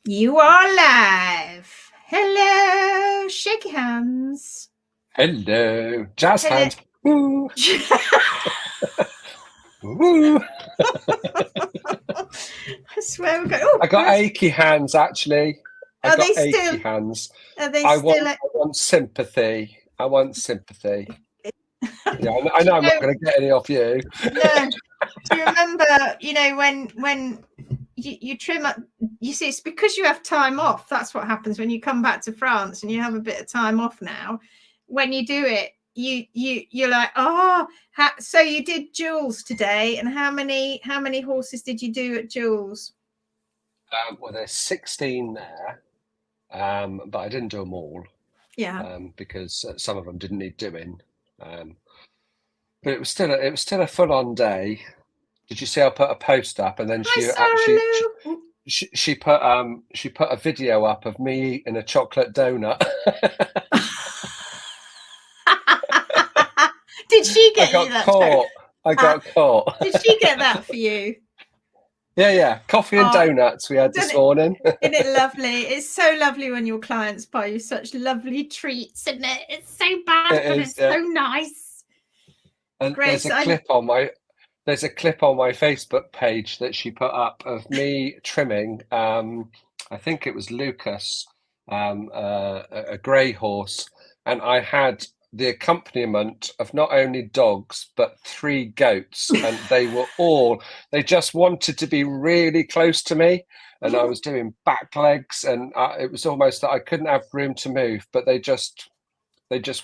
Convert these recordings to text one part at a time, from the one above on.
You are live. Hello. Shake hands. Hello. Jazz Hello. hands. Woo. Woo. I swear we're going. Oh, I got achy hands, actually. Are they still? Hands. Are they I still? want sympathy. I want sympathy. Yeah, I know I'm not going to get any off you. No. Do you remember, when you trim up, you see, it's because you have time off. That's what happens when you come back to France and you have a bit of time off now. When you do it, you're like, so you did Jules today, and how many horses did you do at Jules? Well, there's 16 there, but I didn't do them all. Yeah. Because some of them didn't need doing. But it was still a full-on day. Did you see I put a post up, and then she put a video up of me eating a chocolate donut. Did she get you that? I got caught. Did she get that for you? Yeah. Coffee and donuts we had this morning. Isn't it lovely? It's so lovely when your clients buy you such lovely treats, isn't it? It's so bad, but it's so nice. And Grace, there's a clip on my Facebook page that she put up of me trimming. I think it was Lucas, a grey horse, and I had the accompaniment of not only dogs but 3 goats, and they just wanted to be really close to me, and I was doing back legs, and it was almost that I couldn't have room to move, but they just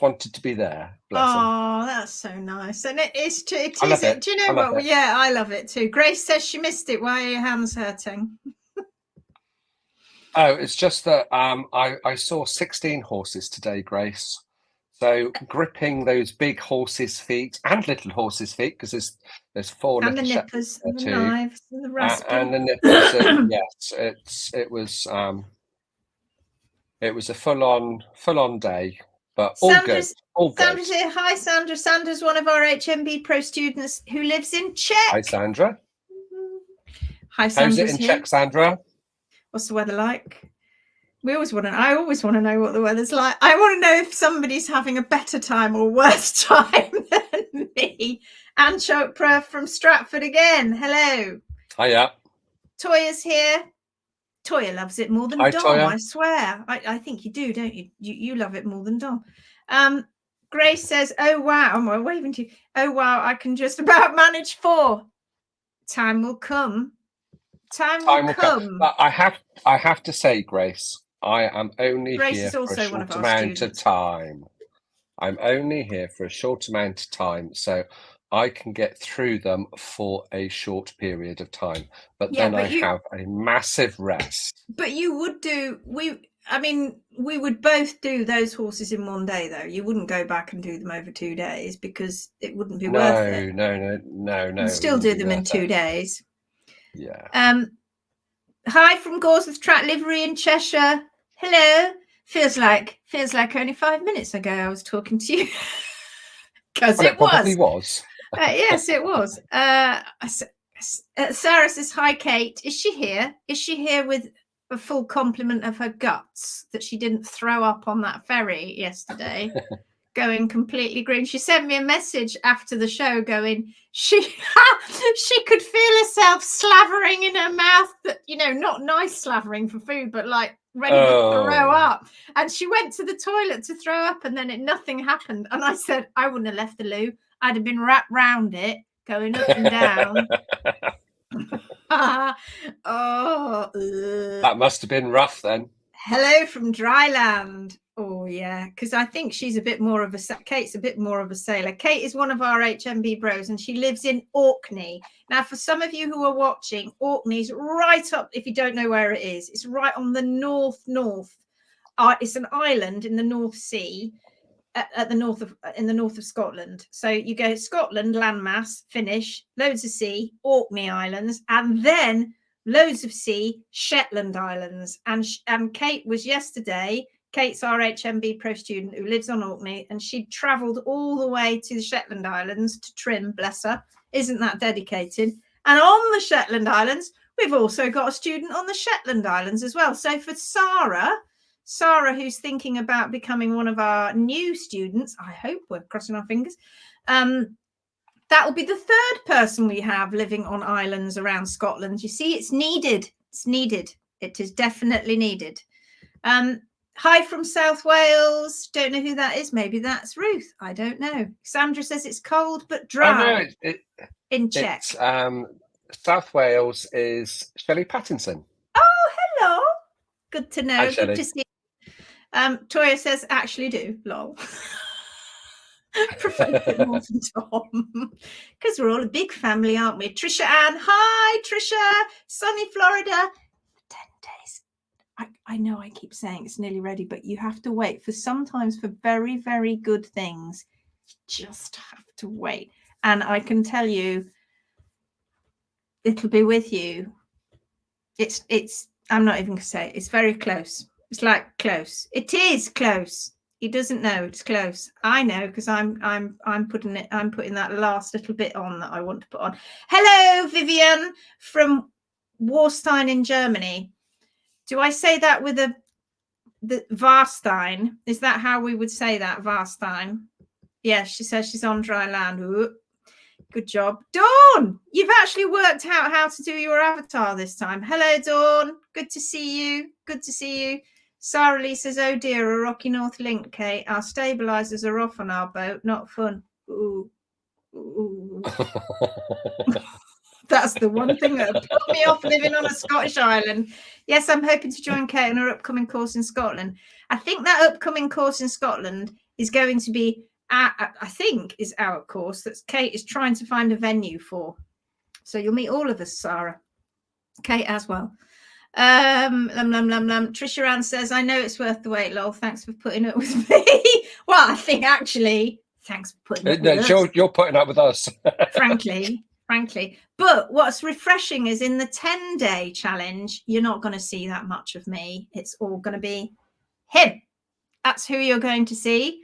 wanted to be there. Bless them. That's so nice. And it is. Do you know what? Yeah, I love it too. Grace says she missed it. Why are your hands hurting? Oh, it's just that I saw 16 horses today, Grace. So gripping those big horses' feet and little horses' feet, because there's 4 and little the nippers and the too, knives and the rasping. And the nippers. Yes, it was a full-on day, but all good. Sandra's here. Hi, Sandra. Sandra's one of our HMB Pro students who lives in Czech. Hi, Sandra. Hi, Sandra. How's it in Czech, Sandra? What's the weather like? I always want to know what the weather's like. I want to know if somebody's having a better time or worse time than me. Anne Chopra from Stratford again. Hello. Hiya. Toya's here. Toya loves it more than Dom, Toya. I swear. I think you do, don't you? You love it more than Dom. Grace says, oh, wow. I'm waving to you. Oh, wow. I can just about manage 4. Time will come. Time will come. But I have to say, Grace, I am only here for a short amount of time. I'm only here for a short amount of time, so I can get through them for a short period of time. But then I have a massive rest. But you would do we would both do those horses in one day, though. You wouldn't go back and do them over 2 days because it wouldn't be worth it. No. You'd still do them in 2 days. Yeah. Hi from Gorsworth Track Livery in Cheshire. Hello. Feels like only 5 minutes ago I was talking to you. Because it probably was. Yes, it was. Sarah says, hi, Kate. Is she here? Is she here with a full complement of her guts that she didn't throw up on that ferry yesterday? Going completely green. She sent me a message after the show going, she could feel herself slavering in her mouth, that, not nice slavering for food, but like ready to throw up. And she went to the toilet to throw up, and then nothing happened. And I said, I wouldn't have left the loo. I'd have been wrapped round it, going up and down. That must have been rough then. Hello from Dryland. Oh, yeah, because I think Kate's a bit more of a sailor. Kate is one of our HMB bros, and she lives in Orkney. Now, for some of you who are watching, Orkney's right up, if you don't know where it is, it's right on the north. It's an island in the North Sea, in the north of Scotland. So you go Scotland, landmass, finish, loads of sea, Orkney Islands, and then loads of sea, Shetland Islands. And Kate was yesterday. Kate's our HMB Pro student who lives on Orkney, and she travelled all the way to the Shetland Islands to trim, bless her. Isn't that dedicated? And on the Shetland Islands We've also got a student on the Shetland Islands as well. So for Sarah, who's thinking about becoming one of our new students, I hope, we're crossing our fingers, that will be the third person we have living on islands around Scotland. You see, it's needed. It's needed. It is definitely needed. Hi from South Wales. Don't know who that is. Maybe that's Ruth. I don't know. Sandra says it's cold but dry. Oh, no, in Czech. South Wales is Shelley Pattinson. Oh, hello. Good to know. Hi, Good Shelley. to see you. Toya says, actually do. Lol. Prefer a bit more than Tom. Because we're all a big family, aren't we? Trisha Ann. Hi, Trisha. Sunny Florida. 10 days. I know I keep saying it's nearly ready, but you have to wait for sometimes for very, very good things. You just have to wait. And I can tell you, it'll be with you. I'm not even gonna say it. It's very close. It's like close. It is close. He doesn't know it's close. I know because I'm putting that last little bit on that I want to put on. Hello, Vivian from Warstein in Germany. Do I say that with the Warstein? Is that how we would say that, Warstein? Yeah, she says she's on dry land. Ooh. Good job. Dawn, you've actually worked out how to do your avatar this time. Hello, Dawn. Good to see you. Good to see you. Sarah Lee says, oh dear, a Rocky North link, Kate. Our stabilizers are off on our boat. Not fun. Ooh. Ooh. That's the one thing that put me off living on a Scottish island. Yes, I'm hoping to join Kate on her upcoming course in Scotland. I think that upcoming course in Scotland is going to be, I think, is our course that Kate is trying to find a venue for. So you'll meet all of us, Sarah. Kate as well. Trisha Ann says, I know it's worth the wait, lol. Thanks for putting up with me. Well, I think actually, thanks for putting up with us. You're putting up with us. frankly. But what's refreshing is in the 10-day challenge, you're not going to see that much of me. It's all going to be him. That's who you're going to see.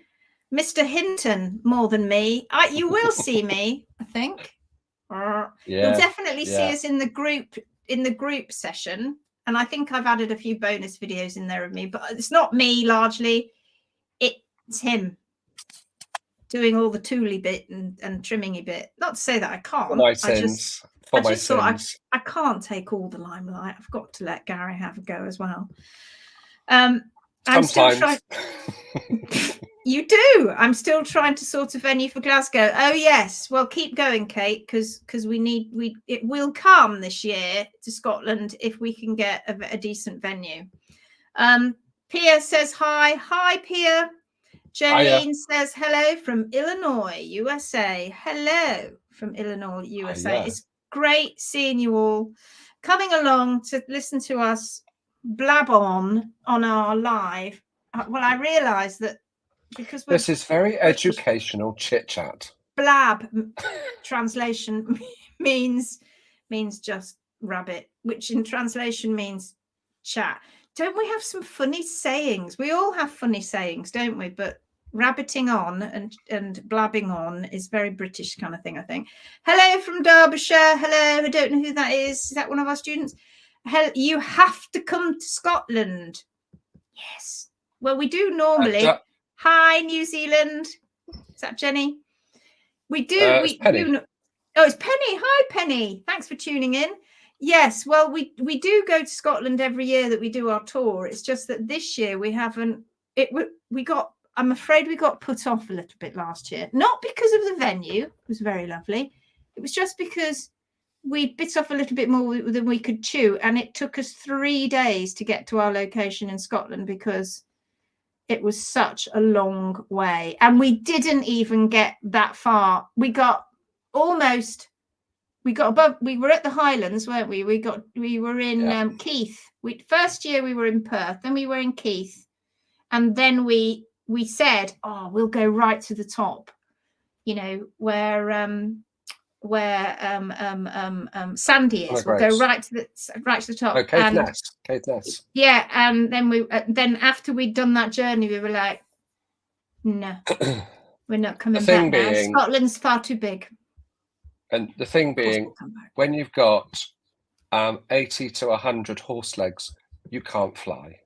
Mr. Hinton, more than me. You will see me, I think. You'll definitely see us in the group session. And I think I've added a few bonus videos in there of me, but it's not me largely. It's him doing all the tooly bit and trimmingy bit. Not to say that I can't. For my sins. I can't take all the limelight. I've got to let Gary have a go as well. I'm still trying. You do. I'm still trying to sort a venue for Glasgow. Oh yes. Well, keep going, Kate, because it will come this year to Scotland if we can get a decent venue. Pia says hi. Hi, Pia. Jolene says hello from Illinois, USA. Hello from Illinois, USA. It's great seeing you all coming along to listen to us blab on our live. Well, I realise that because this is very educational chit chat. Blab translation means just rabbit, which in translation means chat. Don't we have some funny sayings? We all have funny sayings, don't we? But rabbiting on and blabbing on is very British kind of thing, I think. Hello from Derbyshire. Hello. I don't know who that is. Is that one of our students? You have to come to Scotland. Yes. Well, we do normally. Hi, New Zealand. Is that Jenny? We do. It's Penny. Oh, it's Penny. Hi, Penny. Thanks for tuning in. Yes. Well, we do go to Scotland every year that we do our tour. It's just that this year we haven't. I'm afraid we got put off a little bit last year. Not because of the venue. It was very lovely. It was just because we bit off a little bit more than we could chew. And it took us 3 days to get to our location in Scotland because it was such a long way. And we didn't even get that far. We were at the Highlands, weren't we? We were in Keith. First year we were in Perth, then we were in Keith. And then we said, oh, we'll go right to the top, where Sandy is. We'll go right to the top. Oh, Kate Ness. Yeah, and then after we'd done that journey, we were like, no, we're not coming back now. Scotland's far too big. And the thing being, when you've got 80 to 100 horse legs, you can't fly.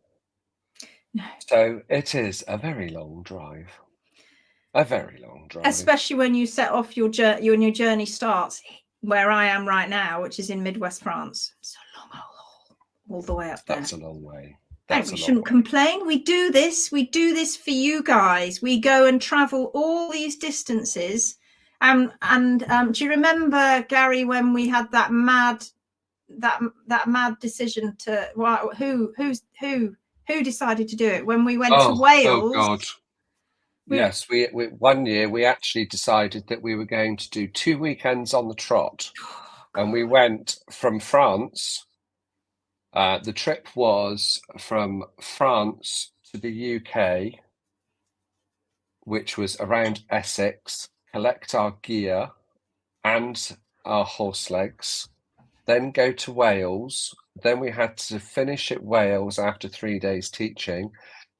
No. So it is a very long drive. A very long drive. Especially when you set off your journey starts where I am right now, which is in Midwest France. It's a long haul all the way up there. That's a long way. And we shouldn't complain. We do this for you guys. We go and travel all these distances. And do you remember, Gary, when we had that mad decision to, well, who decided to do it when we went to Wales? Oh God. Yes, we 1 year we actually decided that we were going to do 2 weekends on the trot, and we went from France. The trip was from France to the UK, which was around Essex, collect our gear and our horse legs, then go to Wales. Then we had to finish at Wales after 3 days teaching,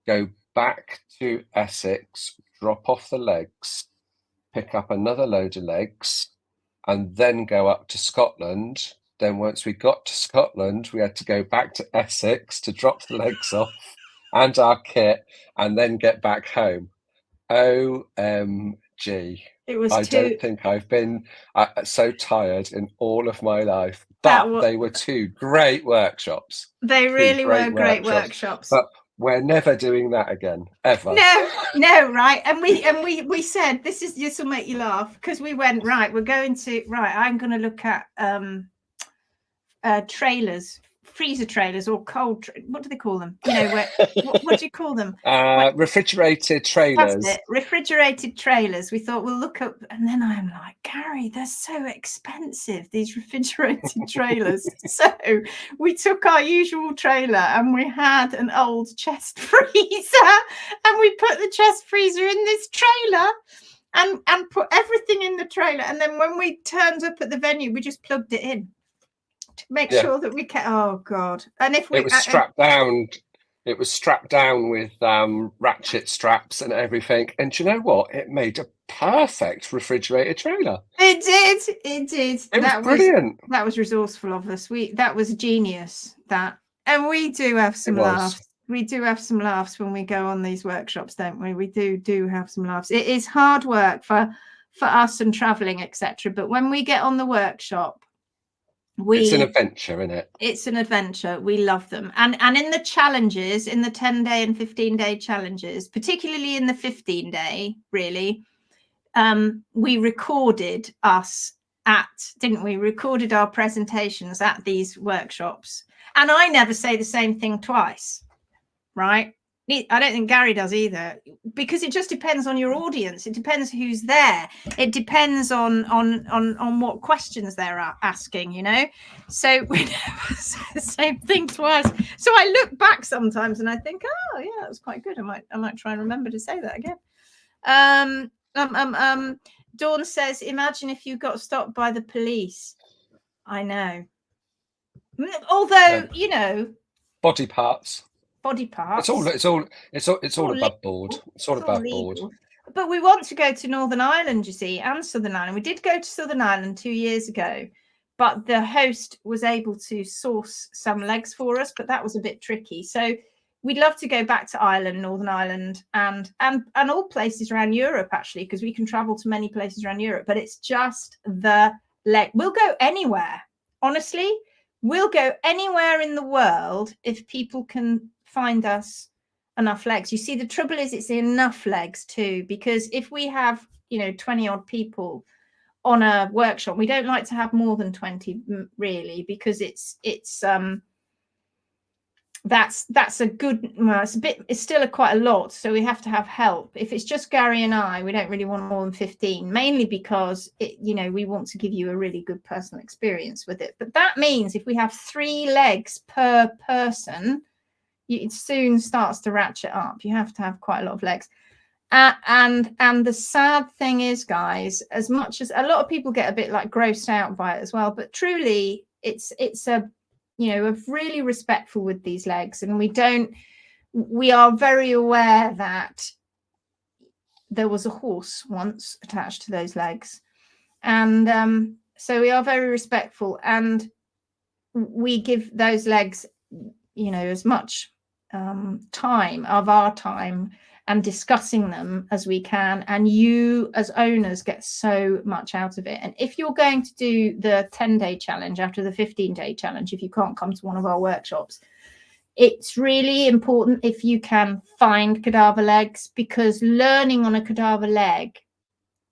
go back to Essex, drop off the legs, pick up another load of legs, and then go up to Scotland. Then once we got to Scotland, we had to go back to Essex to drop the legs off and our kit, and then get back home. OMG. I don't think I've been so tired in all of my life. But they were 2 great workshops. They really were great workshops. But we're never doing that again, ever. No, right. And we said, this will make you laugh, because we went, right, we're going to, right, I'm going to look at trailers, freezer trailers, or cold, what do they call them? You know, what do you call them? Refrigerated trailers. That's it, refrigerated trailers. We thought, we'll look up, and then I'm like, Gary, they're so expensive, these refrigerated trailers. So we took our usual trailer, and we had an old chest freezer, and we put the chest freezer in this trailer and put everything in the trailer. And then when we turned up at the venue, we just plugged it in to make sure that we kept, oh God. And if we, it was strapped down, it was strapped down with ratchet straps and everything. And do you know what? It made a perfect refrigerated trailer. It did. It was brilliant. That was resourceful of us. That was genius. And we do have some laughs. We do have some laughs when we go on these workshops, don't we? We do have some laughs. It is hard work for us and traveling, etc. But when we get on the workshop, it's an adventure, isn't it? It's an adventure. We love them. And in the challenges, in the 10-day and 15-day challenges, particularly in the 15-day, really, we recorded didn't we? Recorded our presentations at these workshops. And I never say the same thing twice, right? I don't think Gary does either, because it just depends on your audience. It depends who's there. It depends on what questions they're asking, you know. So we never say the same thing twice. So I look back sometimes and I think, oh yeah, that was quite good. I might try and remember to say that again. Dawn says, imagine if you got stopped by the police. I know. Although, you know, body parts. It's all above board. It's all above board. But we want to go to Northern Ireland, you see, and Southern Ireland. We did go to Southern Ireland 2 years ago, but the host was able to source some legs for us, but that was a bit tricky. So we'd love to go back to Ireland, Northern Ireland, and all places around Europe, actually, because we can travel to many places around Europe. But it's just the leg. We'll go anywhere, honestly. We'll go anywhere in the world if people can find us enough legs. You see, the trouble is it's enough legs too, because if we have, 20 odd people on a workshop, we don't like to have more than 20 really, because that's a good, well, it's still quite a lot, so we have to have help. If it's just Gary and I, we don't really want more than 15, mainly because we want to give you a really good personal experience with it. But that means if we have 3 legs per person, it soon starts to ratchet up. You have to have quite a lot of legs. And the sad thing is, guys, as much as a lot of people get a bit like grossed out by it as well, but truly it's really respectful with these legs. And we are very aware that there was a horse once attached to those legs. And so we are very respectful. And we give those legs, you know, as much time of our time and discussing them as we can, and you as owners get so much out of it. And if you're going to do the 10-day challenge after the 15-day challenge, if you can't come to one of our workshops, it's really important if you can find cadaver legs, because learning on a cadaver leg,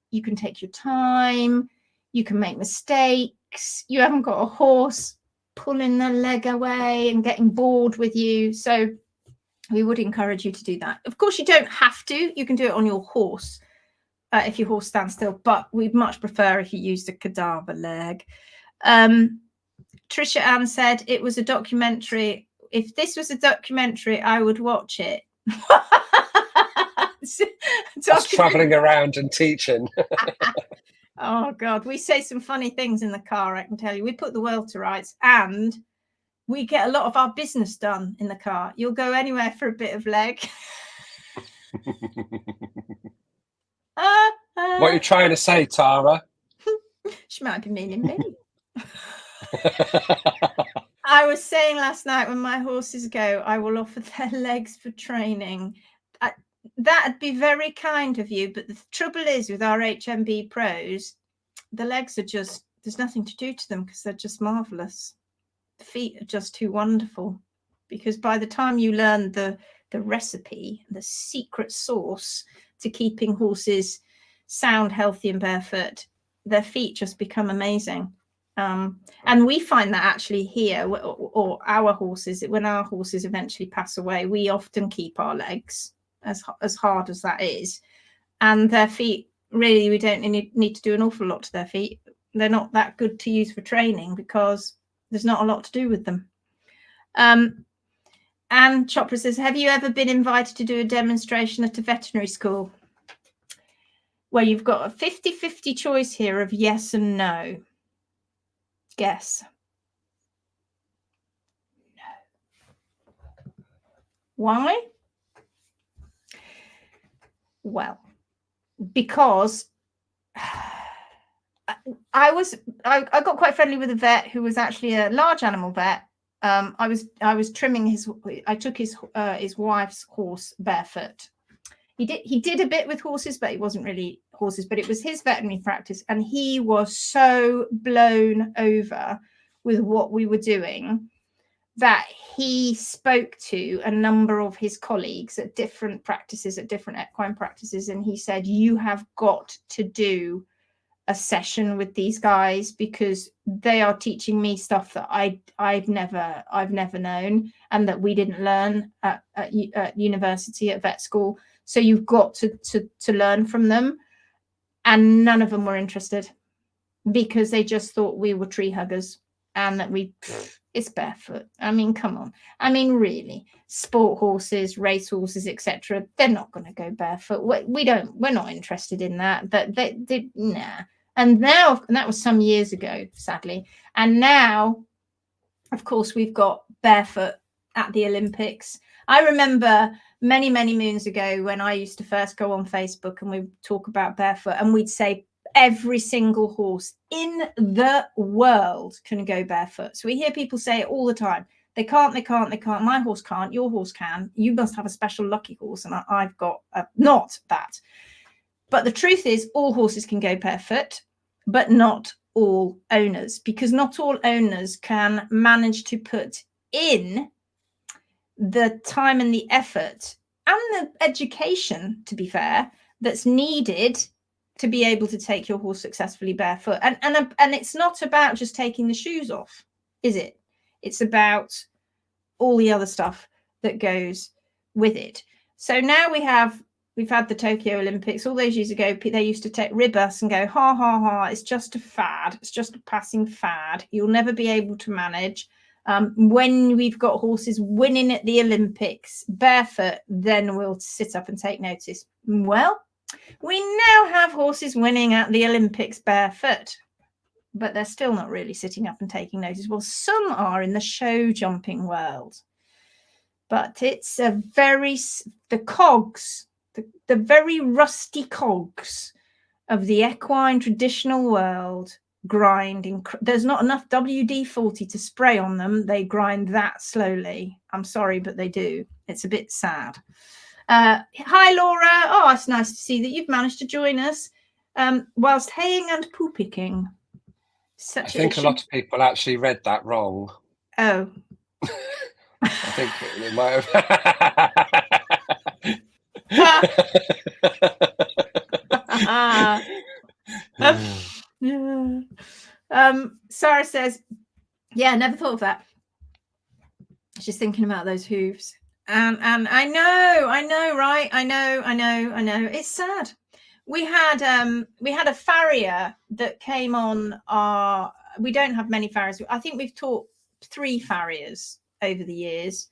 you can take your time, you can make mistakes, you haven't got a horse pulling the leg away and getting bored with you. So we would encourage you to do that. Of course, you don't have to. You can do it on your horse if your horse stands still, but we'd much prefer if you used a cadaver leg. Trisha Ann said it was a documentary. If this was a documentary, I would watch it. Us traveling around and teaching. Oh God, we say some funny things in the car, I can tell you. We put the world to rights, and we get a lot of our business done in the car. You'll go anywhere for a bit of leg. What are you trying to say, Tara? She might be meaning me. I was saying last night, when my horses go, I will offer their legs for training. That'd be very kind of you, but the trouble is with our HMB pros, the legs are just, there's nothing to do to them because they're just marvellous. The feet are just too wonderful, because by the time you learn the recipe, the secret sauce to keeping horses sound, healthy and barefoot, their feet just become amazing. And we find that actually here, or our horses, when our horses eventually pass away, we often keep our legs, as hard as that is, and their feet, really, we don't need to do an awful lot to their feet. They're not that good to use for training because there's not a lot to do with them. And Chopra says, have you ever been invited to do a demonstration at a veterinary school? Well, you've got a 50-50 choice here of yes and no. Guess. No. Why? Well, because I got quite friendly with a vet who was actually a large animal vet. I was trimming I took his wife's horse barefoot. He did a bit with horses, but it wasn't really horses, but it was his veterinary practice, and he was so blown over with what we were doing that he spoke to a number of his colleagues at different practices, at different equine practices, and he said, you have got to do a session with these guys, because they are teaching me stuff that I've never known, and that we didn't learn at university, at vet school. So you've got to learn from them. And none of them were interested, because they just thought we were tree huggers, and that it's barefoot. I mean, come on. I mean, really, sport horses, race horses, etc. They're not going to go barefoot. We're not interested in that. But they nah. And now, and that was some years ago, sadly. And now, of course, we've got barefoot at the Olympics. I remember many moons ago when I used to first go on Facebook and we'd talk about barefoot, and we'd say every single horse in the world can go barefoot. So we hear people say it all the time. They can't. My horse can't. Your horse can. You must have a special lucky horse, and I've got not that. But the truth is, all horses can go barefoot, but not all owners, because not all owners can manage to put in the time and the effort and the education, to be fair, that's needed to be able to take your horse successfully barefoot. And it's not about just taking the shoes off, is it? It's about all the other stuff that goes with it. So now we've had the Tokyo Olympics. All those years ago, they used to rib us and go, ha, ha, ha, it's just a fad. It's just a passing fad. You'll never be able to manage. When we've got horses winning at the Olympics barefoot, then we'll sit up and take notice. Well, we now have horses winning at the Olympics barefoot, but they're still not really sitting up and taking notice. Well, some are in the show jumping world, but it's the very rusty cogs of the equine traditional world grind. There's not enough WD-40 to spray on them. They grind that slowly. I'm sorry, but they do. It's a bit sad. Hi, Laura. Oh, it's nice to see that you've managed to join us whilst haying and poo picking. I think a lot of people actually read that wrong. Oh. I think it might have. Sarah says, yeah, never thought of that. She's thinking about those hooves. And I know, right? I know. It's sad. We had a farrier that came on our. We don't have many farriers. I think we've taught 3 farriers over the years.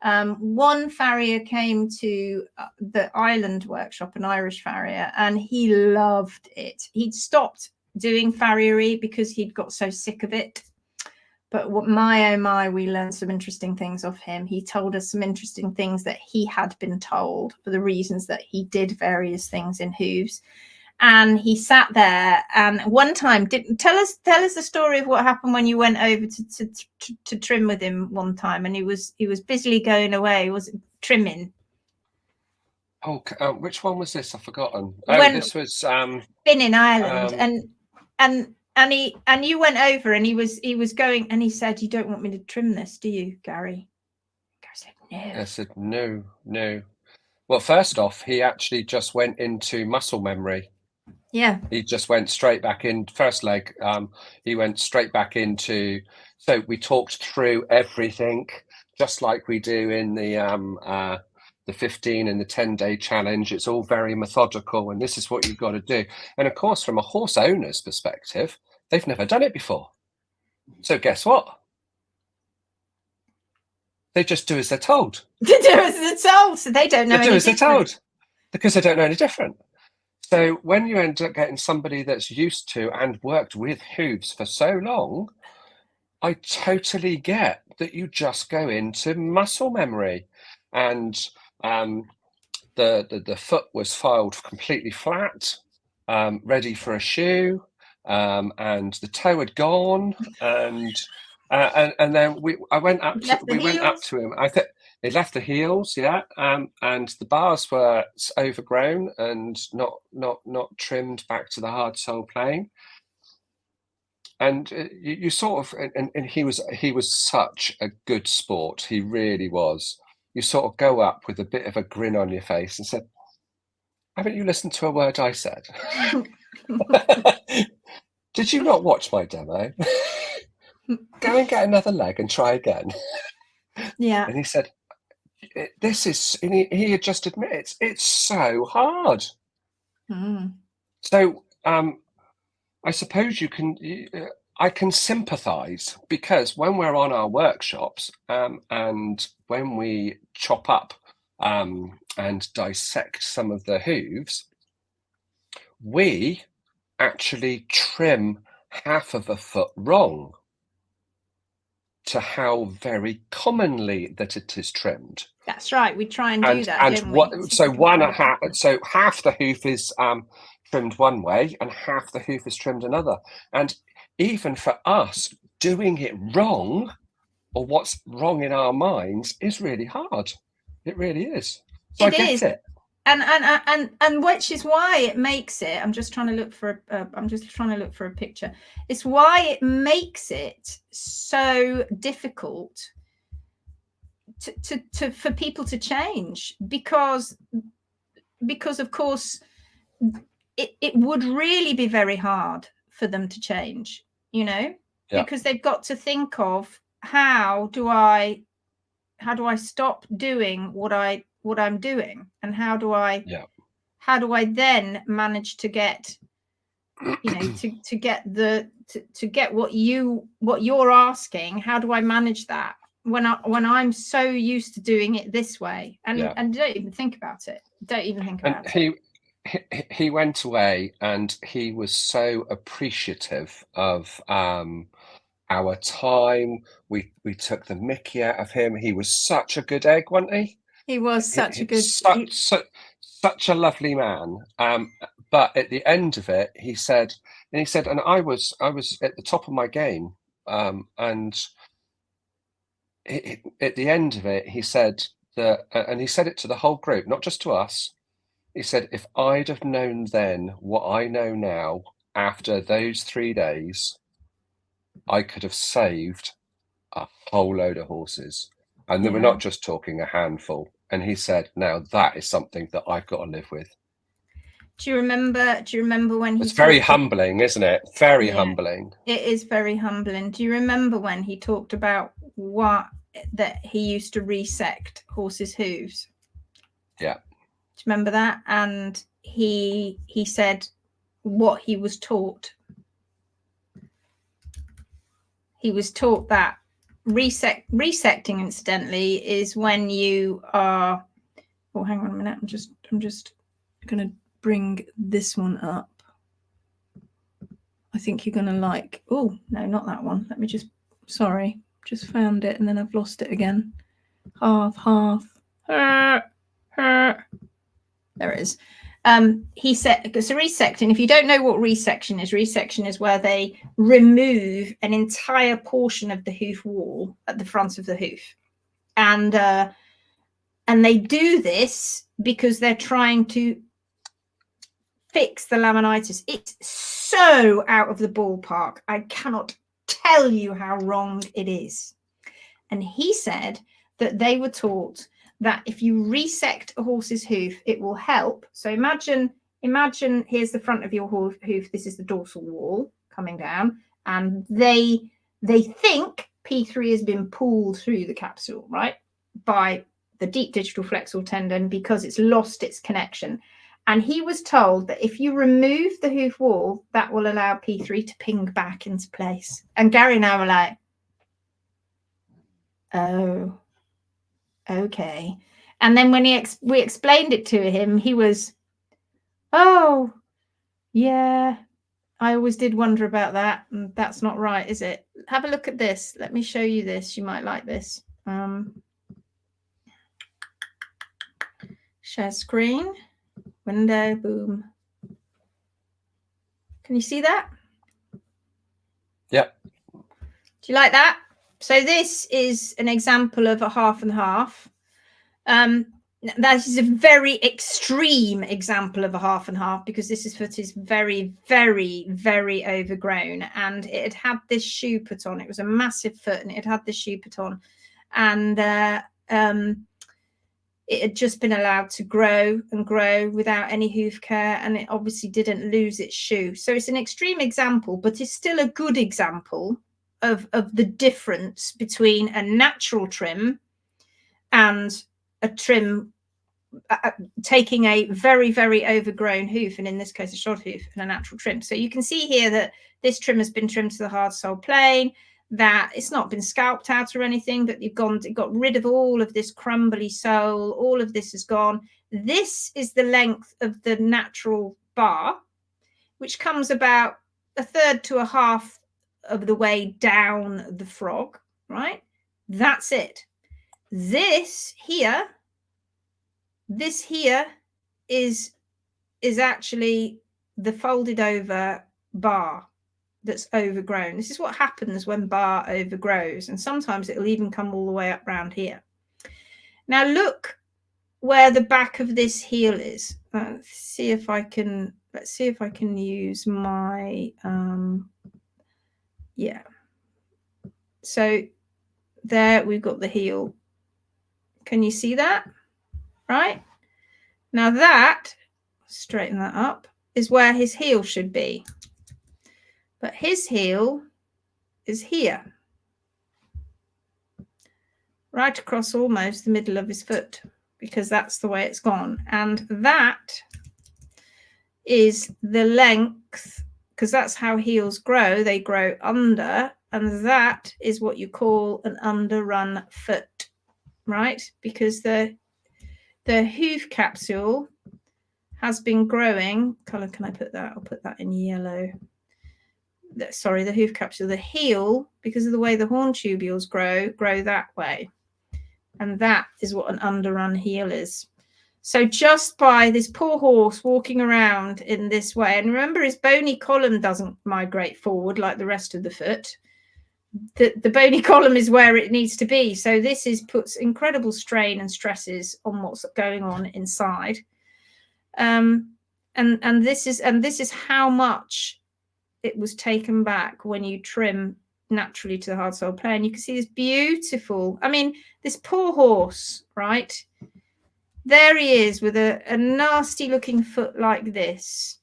One farrier came to the Island workshop, an Irish farrier, and he loved it. He'd stopped doing farriery because he'd got so sick of it. But my, oh my, we learned some interesting things off him. He told us some interesting things that he had been told for the reasons that he did various things in hooves. And he sat there, and one time, tell us the story of what happened when you went over to trim with him one time, and he was busily going away. Was it trimming? Oh, which one was this? I've forgotten. Oh, this was Spinning Ireland, and you went over, and he was going, and he said, "You don't want me to trim this, do you, Gary?" Gary said, "No." I said, "No." Well, first off, he actually just went into muscle memory. Yeah. He just went straight back in. First leg, he went straight back into. So we talked through everything, just like we do in the 15 and the 10-day challenge. It's all very methodical, and this is what you've got to do. And of course, from a horse owner's perspective, they've never done it before. So guess what? They just do as they're told. They do as they're told, so they don't know. They do as they're told because they don't know any different. So when you end up getting somebody that's used to and worked with hooves for so long, I totally get that you just go into muscle memory. And the foot was filed completely flat, ready for a shoe, and the toe had gone, and then we went up to him. I think they left the heels, yeah, and the bars were overgrown and not trimmed back to the hard sole plane. And you sort of, and he was such a good sport. He really was. You sort of go up with a bit of a grin on your face and said, "Haven't you listened to a word I said? Did you not watch my demo? Go and get another leg and try again." Yeah. And he said, "This is," and he had just admitted it's so hard. So I suppose I can sympathise, because when we're on our workshops and when we chop up and dissect some of the hooves, we actually trim half of a foot wrong to how very commonly that it is trimmed. That's right. We try and do that. So half the hoof is trimmed one way and half the hoof is trimmed another. And even for us, doing it wrong, or what's wrong in our minds, is really hard. It really is. So I get it. And which is why it makes it. I'm just trying to look for a picture. It's why it makes it so difficult to for people to change, because of course it would really be very hard for them to change, because they've got to think of how do I stop doing what I'm doing, and how do I then manage to get to get what you're asking. How do I manage that when I'm so used to doing it this way, and don't even think about it. He went away, and he was so appreciative of our time. We took the mickey out of him. He was such a good egg, wasn't he? He was such a lovely man. But at the end of it, he said And he said, and I was at the top of my game, and at the end of it, he said that, and he said it to the whole group, not just to us. He said, if I'd have known then what I know now after those 3 days, I could have saved a whole load of horses. And then we're not just talking a handful. And he said, now that is something that I've got to live with. Do you remember when he... It's very humbling, isn't it? Very humbling. It is very humbling. Do you remember when he talked about that he used to resect horses' hooves? Yeah. Do you remember that? And he said what he was taught. He was taught that resecting, incidentally, is when you are... Oh, hang on a minute. I'm just going to bring this one up. I think you're going to like... Oh, no, not that one. Let me just... Sorry. Just found it and then I've lost it again. Half. There it is. He said, so resecting, if you don't know what resection is where they remove an entire portion of the hoof wall at the front of the hoof. And they do this because they're trying to fix the laminitis. It's so out of the ballpark. I cannot tell you how wrong it is. And he said that they were taught that if you resect a horse's hoof, it will help. So imagine here's the front of your hoof. This is the dorsal wall coming down, and they think P3 has been pulled through the capsule, right, by the deep digital flexor tendon because it's lost its connection. And he was told that if you remove the hoof wall, that will allow P3 to ping back into place. And Gary and I were like, oh, okay. And then when we explained it to him, he was, oh, yeah, I always did wonder about that. And that's not right, is it? Have a look at this. Let me show you this. You might like this. Share screen. Window, boom. Can you see that? Yep. Do you like that? So this is an example of a half and half. That is a very extreme example of a half and half because this foot is very, very, very overgrown, and it had this shoe put on. It was a massive foot and it had this shoe put on, and it had just been allowed to grow and grow without any hoof care, and it obviously didn't lose its shoe. So it's an extreme example, but it's still a good example of the difference between a natural trim and a trim taking a very, very overgrown hoof, and in this case a short hoof, and a natural trim. So you can see here that this trim has been trimmed to the hard sole plane, that it's not been scalped out or anything, but it got rid of all of this crumbly sole. All of this is gone. This is the length of the natural bar, which comes about 1/3 to 1/2 of the way down the frog, right? That's it. This here is actually the folded over bar that's overgrown. This is what happens when bar overgrows, and sometimes it'll even come all the way up round here. Now look where the back of this heel is. Let's see if I can use my yeah. So there we've got the heel. Can you see that? Right? Now that, straighten that up, is where his heel should be. But his heel is here, right across almost the middle of his foot, because that's the way it's gone. And that is the length, because that's how heels grow. They grow under, and that is what you call an underrun foot, right? Because the hoof capsule has been growing. Color, can I put that? I'll put that in yellow. Sorry, the hoof capsule, the heel, because of the way the horn tubules grow that way. And that is what an underrun heel is. So just by this poor horse walking around in this way, and remember his bony column doesn't migrate forward like the rest of the foot. The bony column is where it needs to be. So this puts incredible strain and stresses on what's going on inside. And this is how much it was taken back when you trim naturally to the hard sole plane. You can see this beautiful, I mean, this poor horse, right? There he is with a nasty looking foot like this.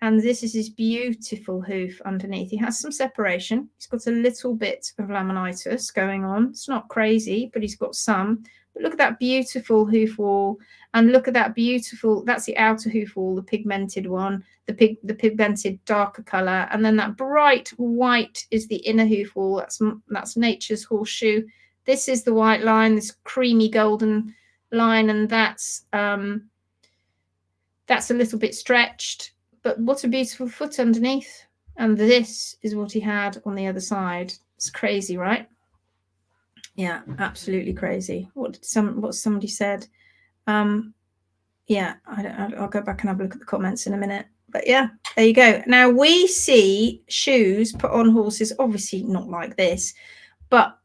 And this is his beautiful hoof underneath. He has some separation. He's got a little bit of laminitis going on. It's not crazy, but he's got some. But look at that beautiful hoof wall. And look at that beautiful, that's the outer hoof wall, the pigmented one, the pigmented darker color. And then that bright white is the inner hoof wall. That's nature's horseshoe. This is the white line, this creamy golden line. And that's a little bit stretched. But what a beautiful foot underneath. And this is what he had on the other side. It's crazy, right? Yeah, absolutely crazy. What somebody said. Yeah, I'll go back and have a look at the comments in a minute. But yeah, there you go. Now we see shoes put on horses, obviously not like this, but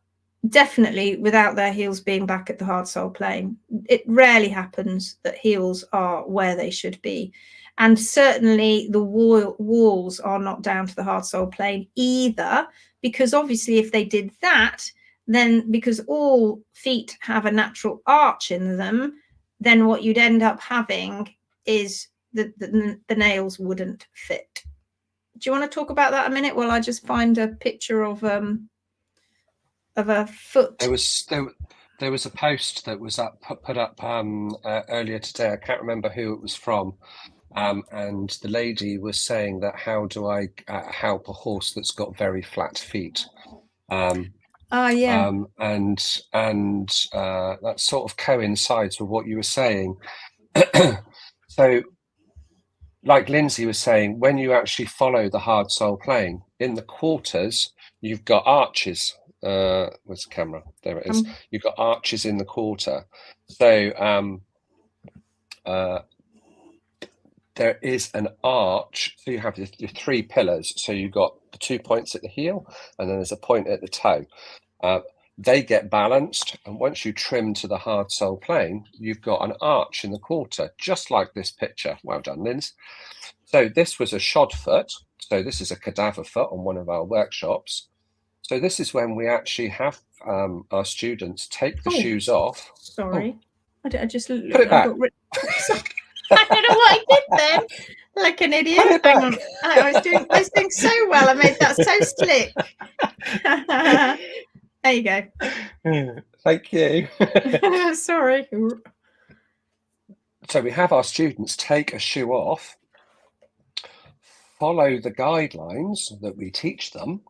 definitely without their heels being back at the hard sole plane. It rarely happens that heels are where they should be. And certainly the walls are not down to the hard sole plane either, because obviously if they did that, then because all feet have a natural arch in them, then what you'd end up having is the nails wouldn't fit. Do you want to talk about that a minute while I just find a picture of a foot? There was a post that was put up earlier today. I can't remember who it was from. And the lady was saying that how do I help a horse that's got very flat feet? And that sort of coincides with what you were saying. So, like Lindsay was saying, when you actually follow the hard sole plane in the quarters, you've got arches. Where's the camera? There it is. You've got arches in the quarter. So there is an arch. So you have your three pillars. So you've got the 2 points at the heel, and then there's a point at the toe. They get balanced, and once you trim to the hard sole plane, you've got an arch in the quarter, just like this picture. Well done, Linz. So this was a shod foot. So this is a cadaver foot on one of our workshops. So this is when we actually have our students take the shoes off. Sorry, I just put it back. I don't know what I did then. Like an idiot. Hang on. I was doing so well. I made that so slick. There you go. Thank you. Sorry. So we have our students take a shoe off, follow the guidelines that we teach them.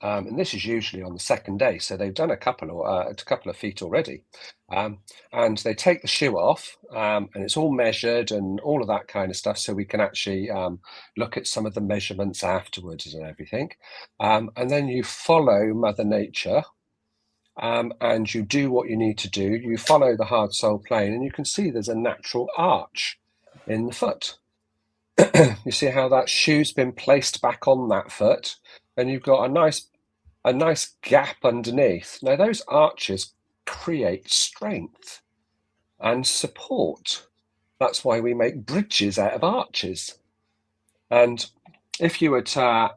And this is usually on the second day. So they've done a couple of feet already. And they take the shoe off, and it's all measured and all of that kind of stuff. So we can actually look at some of the measurements afterwards and everything. And then you follow Mother Nature, and you do what you need to do. You follow the hard sole plane, and you can see there's a natural arch in the foot. You see how that shoe's been placed back on that foot, and you've got a nice gap underneath. Now those arches create strength and support. That's why we make bridges out of arches. And if you were to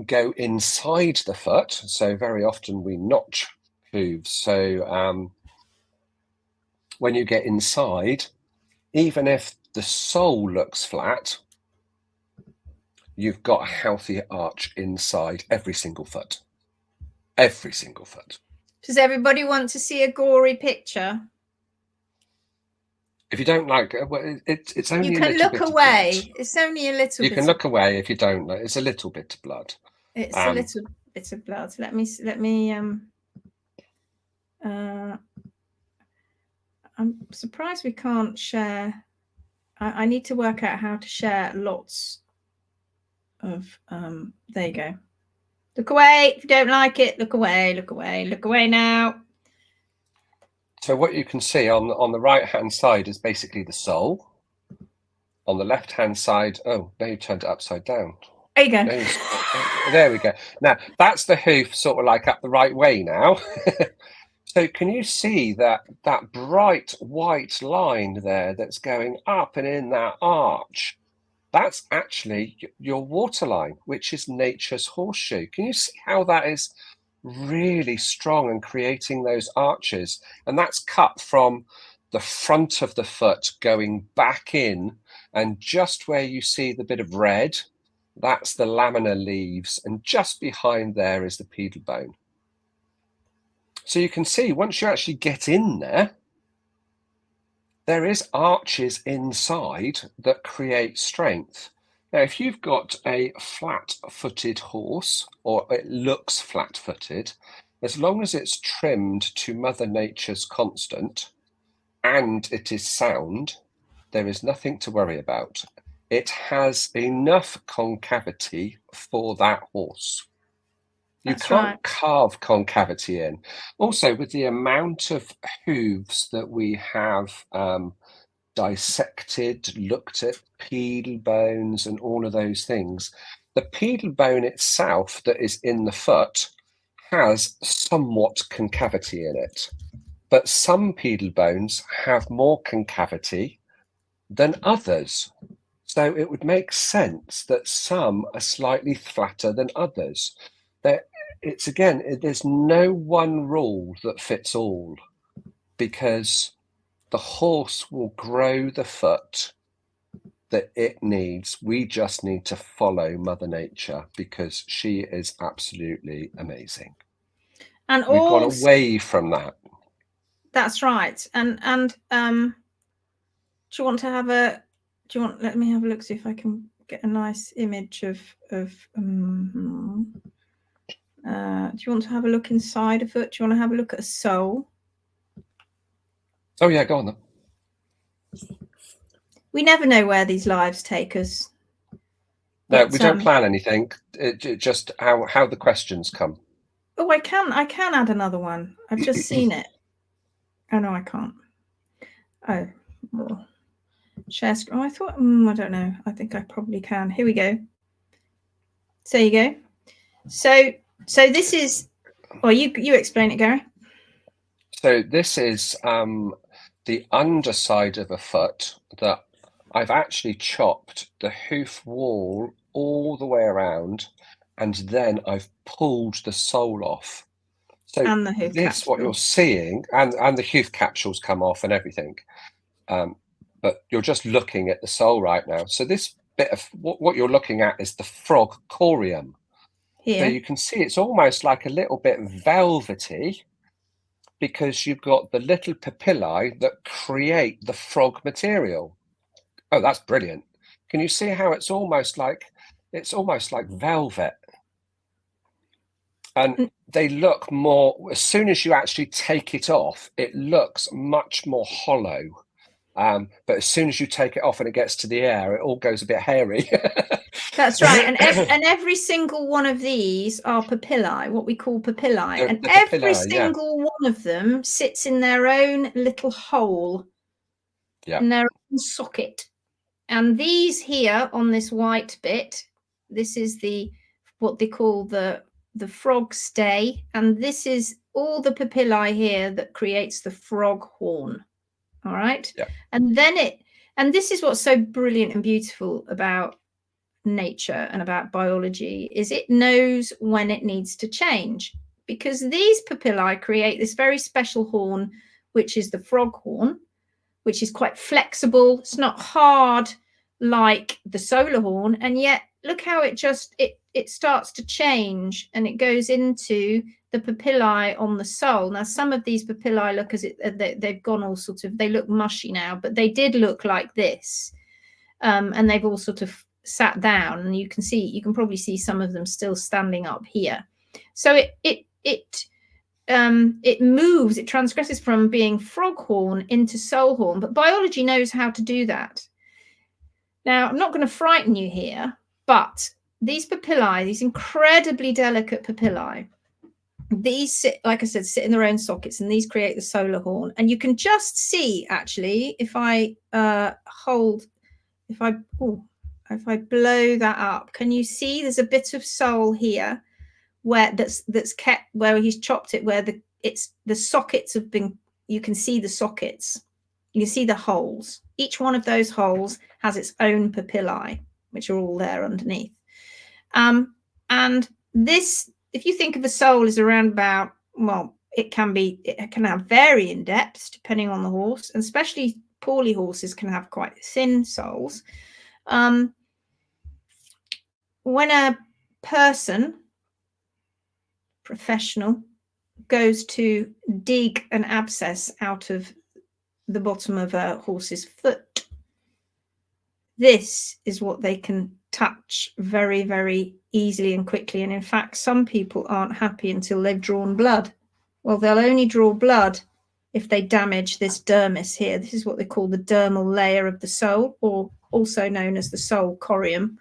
go inside the foot, so very often we notch hooves. So when you get inside, even if the sole looks flat, you've got a healthy arch inside every single foot. Every single foot. Does everybody want to see a gory picture? If you don't like it, well, it's only. You can look away. It's only a little. You can look away if you don't like. It's a little bit of blood. It's a little bit of blood. Let me. I'm surprised we can't share. I need to work out how to share lots of. There you go. Look away if you don't like it. Look away. Look away. Look away now. So what you can see on the right hand side is basically the sole. On the left hand side, oh, now you turned it upside down. There you go. There we go. Now that's the hoof sort of like up the right way now. So can you see that bright white line there that's going up and in that arch? That's actually your waterline, which is nature's horseshoe. Can you see how that is really strong and creating those arches? And that's cut from the front of the foot going back in, and just where you see the bit of red, that's the lamina leaves, and just behind there is the pedal bone. So you can see once you actually get in there, there is arches inside that create strength. Now, if you've got a flat-footed horse, or it looks flat-footed, as long as it's trimmed to Mother Nature's constant and it is sound, there is nothing to worry about. It has enough concavity for that horse. You can't carve concavity in. Also, with the amount of hooves that we have dissected, looked at pedal bones and all of those things, the pedal bone itself that is in the foot has somewhat concavity in it. But some pedal bones have more concavity than others. So it would make sense that some are slightly flatter than others. It's again, there's no one rule that fits all, because the horse will grow the foot that it needs. We just need to follow Mother Nature, because she is absolutely amazing. And we've gone away from that. That's right. And do you want to have a? Do you want? Let me have a look, see if I can get a nice image of. Do you want to have a look inside a foot? Do you want to have a look at a sole? Oh yeah, go on then. We never know where these lives take us. No, we don't plan anything. Just how the questions come. Oh, I can add another one. I've just seen it. Oh no, I can't. Oh, well, share screen. Oh, I thought. I don't know. I think I probably can. Here we go. So you go. So this is. Well, you explain it, Gary. So this is the underside of a foot that I've actually chopped the hoof wall all the way around, and then I've pulled the sole off. So and the hoof capsule. What you're seeing, and the hoof capsules come off and everything, but you're just looking at the sole right now. So this bit of what you're looking at is the frog corium. Here. So you can see it's almost like a little bit velvety, because you've got the little papillae that create the frog material. Oh, that's brilliant. Can you see how it's almost like velvet? And they look more, as soon as you actually take it off, it looks much more hollow. But as soon as you take it off and it gets to the air, it all goes a bit hairy. That's right. And every single one of these are papillae, what we call papillae. And every single one of them sits in their own little hole, in their own socket. And these here on this white bit, this is what they call the frog stay. And this is all the papillae here that creates the frog horn. All right. Yeah. And this is what's so brilliant and beautiful about nature and about biology, is it knows when it needs to change, because these papillae create this very special horn, which is the frog horn, which is quite flexible. It's not hard like the solar horn, and yet look how it starts to change, and it goes into the papillae on the sole. Now, some of these papillae look as they've gone all sort of, they look mushy now, but they did look like this, and they've all sort of sat down, and you can probably see some of them still standing up here. So it moves, it transgresses from being frog horn into sole horn, but biology knows how to do that. Now, I'm not going to frighten you here, but these papillae, these incredibly delicate papillae, these sit, like I said, sit in their own sockets, and these create the solar horn. And you can just see, actually, if I if I blow that up, can you see there's a bit of sole here where that's kept, where he's chopped it, where the sockets have been, you can see the sockets, you can see the holes. Each one of those holes has its own papillae, which are all there underneath. And this, if you think of a sole, is around about, well, it can have varying depths depending on the horse, and especially poorly horses can have quite thin soles. When a person, professional, goes to dig an abscess out of the bottom of a horse's foot, this is what they can touch very, very easily and quickly. And in fact, some people aren't happy until they've drawn blood. Well, they'll only draw blood if they damage this dermis here. This is what they call the dermal layer of the sole, or also known as the sole corium.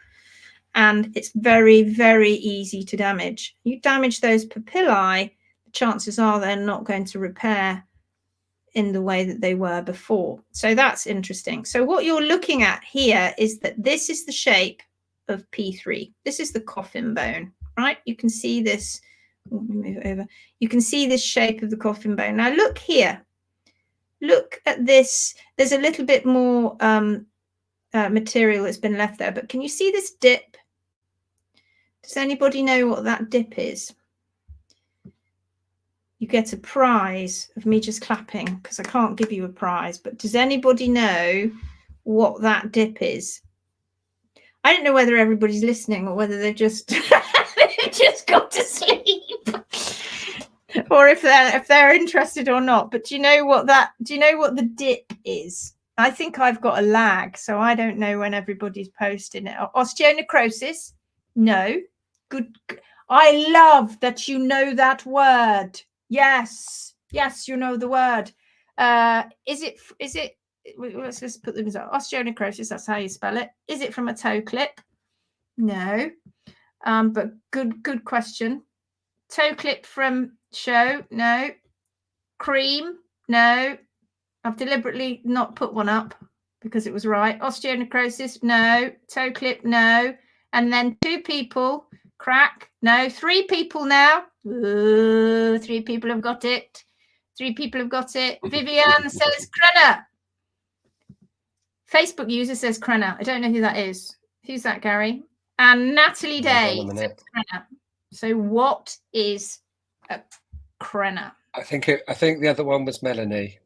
And it's very, very easy to damage. You damage those papillae, the chances are they're not going to repair in the way that they were before. So that's interesting. So what you're looking at here is that this is the shape of P3. This is the coffin bone, right? You can see this. Let me move it over. You can see this shape of the coffin bone. Now look here. Look at this. There's a little bit more material that's been left there, but can you see this dip? Does anybody know what that dip is? You get a prize of me just clapping, because I can't give you a prize, but does anybody know what that dip is? I don't know whether everybody's listening or whether they've just just got to sleep, or if they're interested or not. But do you know what the dip is? I think I've got a lag, so I don't know when everybody's posting it. Osteonecrosis? No. Good. I love that you know that word. Yes, you know the word. Is it? Let's just put them as osteonecrosis. That's how you spell it. Is it from a toe clip? No. But good question. Toe clip from show? No. Cream? No. I've deliberately not put one up because it was right. Osteonecrosis? No. Toe clip? No. And then 2 people. Crack? No. 3 people now. Ooh, 3 people have got it. 3 people have got it. Vivian says Crenna. Facebook user says Crenna. I don't know who that is. Who's that, Gary? And Natalie Day says Crenna. So what is a Crenna? I think the other one was Melanie.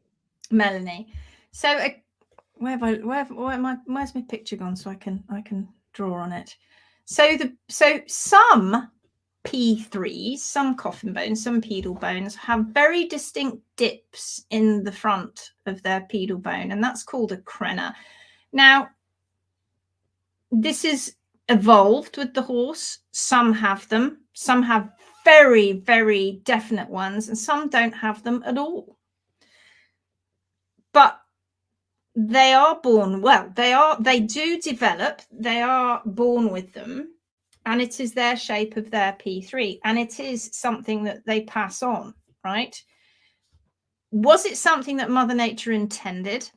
Melanie. So where's my picture gone so I can draw on it? So some P3s, some coffin bones, some pedal bones have very distinct dips in the front of their pedal bone, and that's called a crenna. Now, this is evolved with the horse. Some have them, some have very, very definite ones, and some don't have them at all. But they are born, well, they do develop, they are born with them, and it is their shape of their P3, and it is something that they pass on, right? Was it something that Mother Nature intended?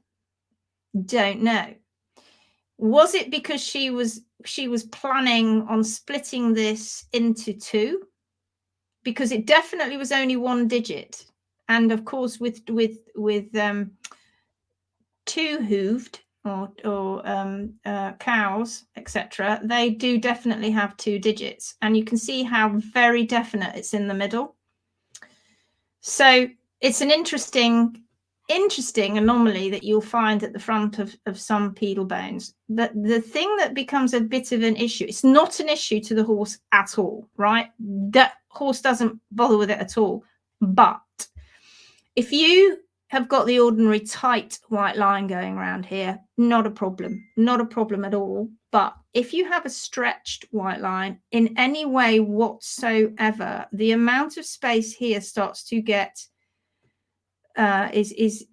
Don't know. Was it because she was planning on splitting this into 2? Because it definitely was only 1 digit, and of course with 2-hooved or cows, etc., they do definitely have 2 digits, and you can see how very definite it's in the middle. So it's an interesting anomaly that you'll find at the front of some pedal bones. But the thing that becomes a bit of an issue, it's not an issue to the horse at all, right? That horse doesn't bother with it at all. But if you have got the ordinary tight white line going around here, not a problem at all. But if you have a stretched white line in any way whatsoever, the amount of space here starts to get is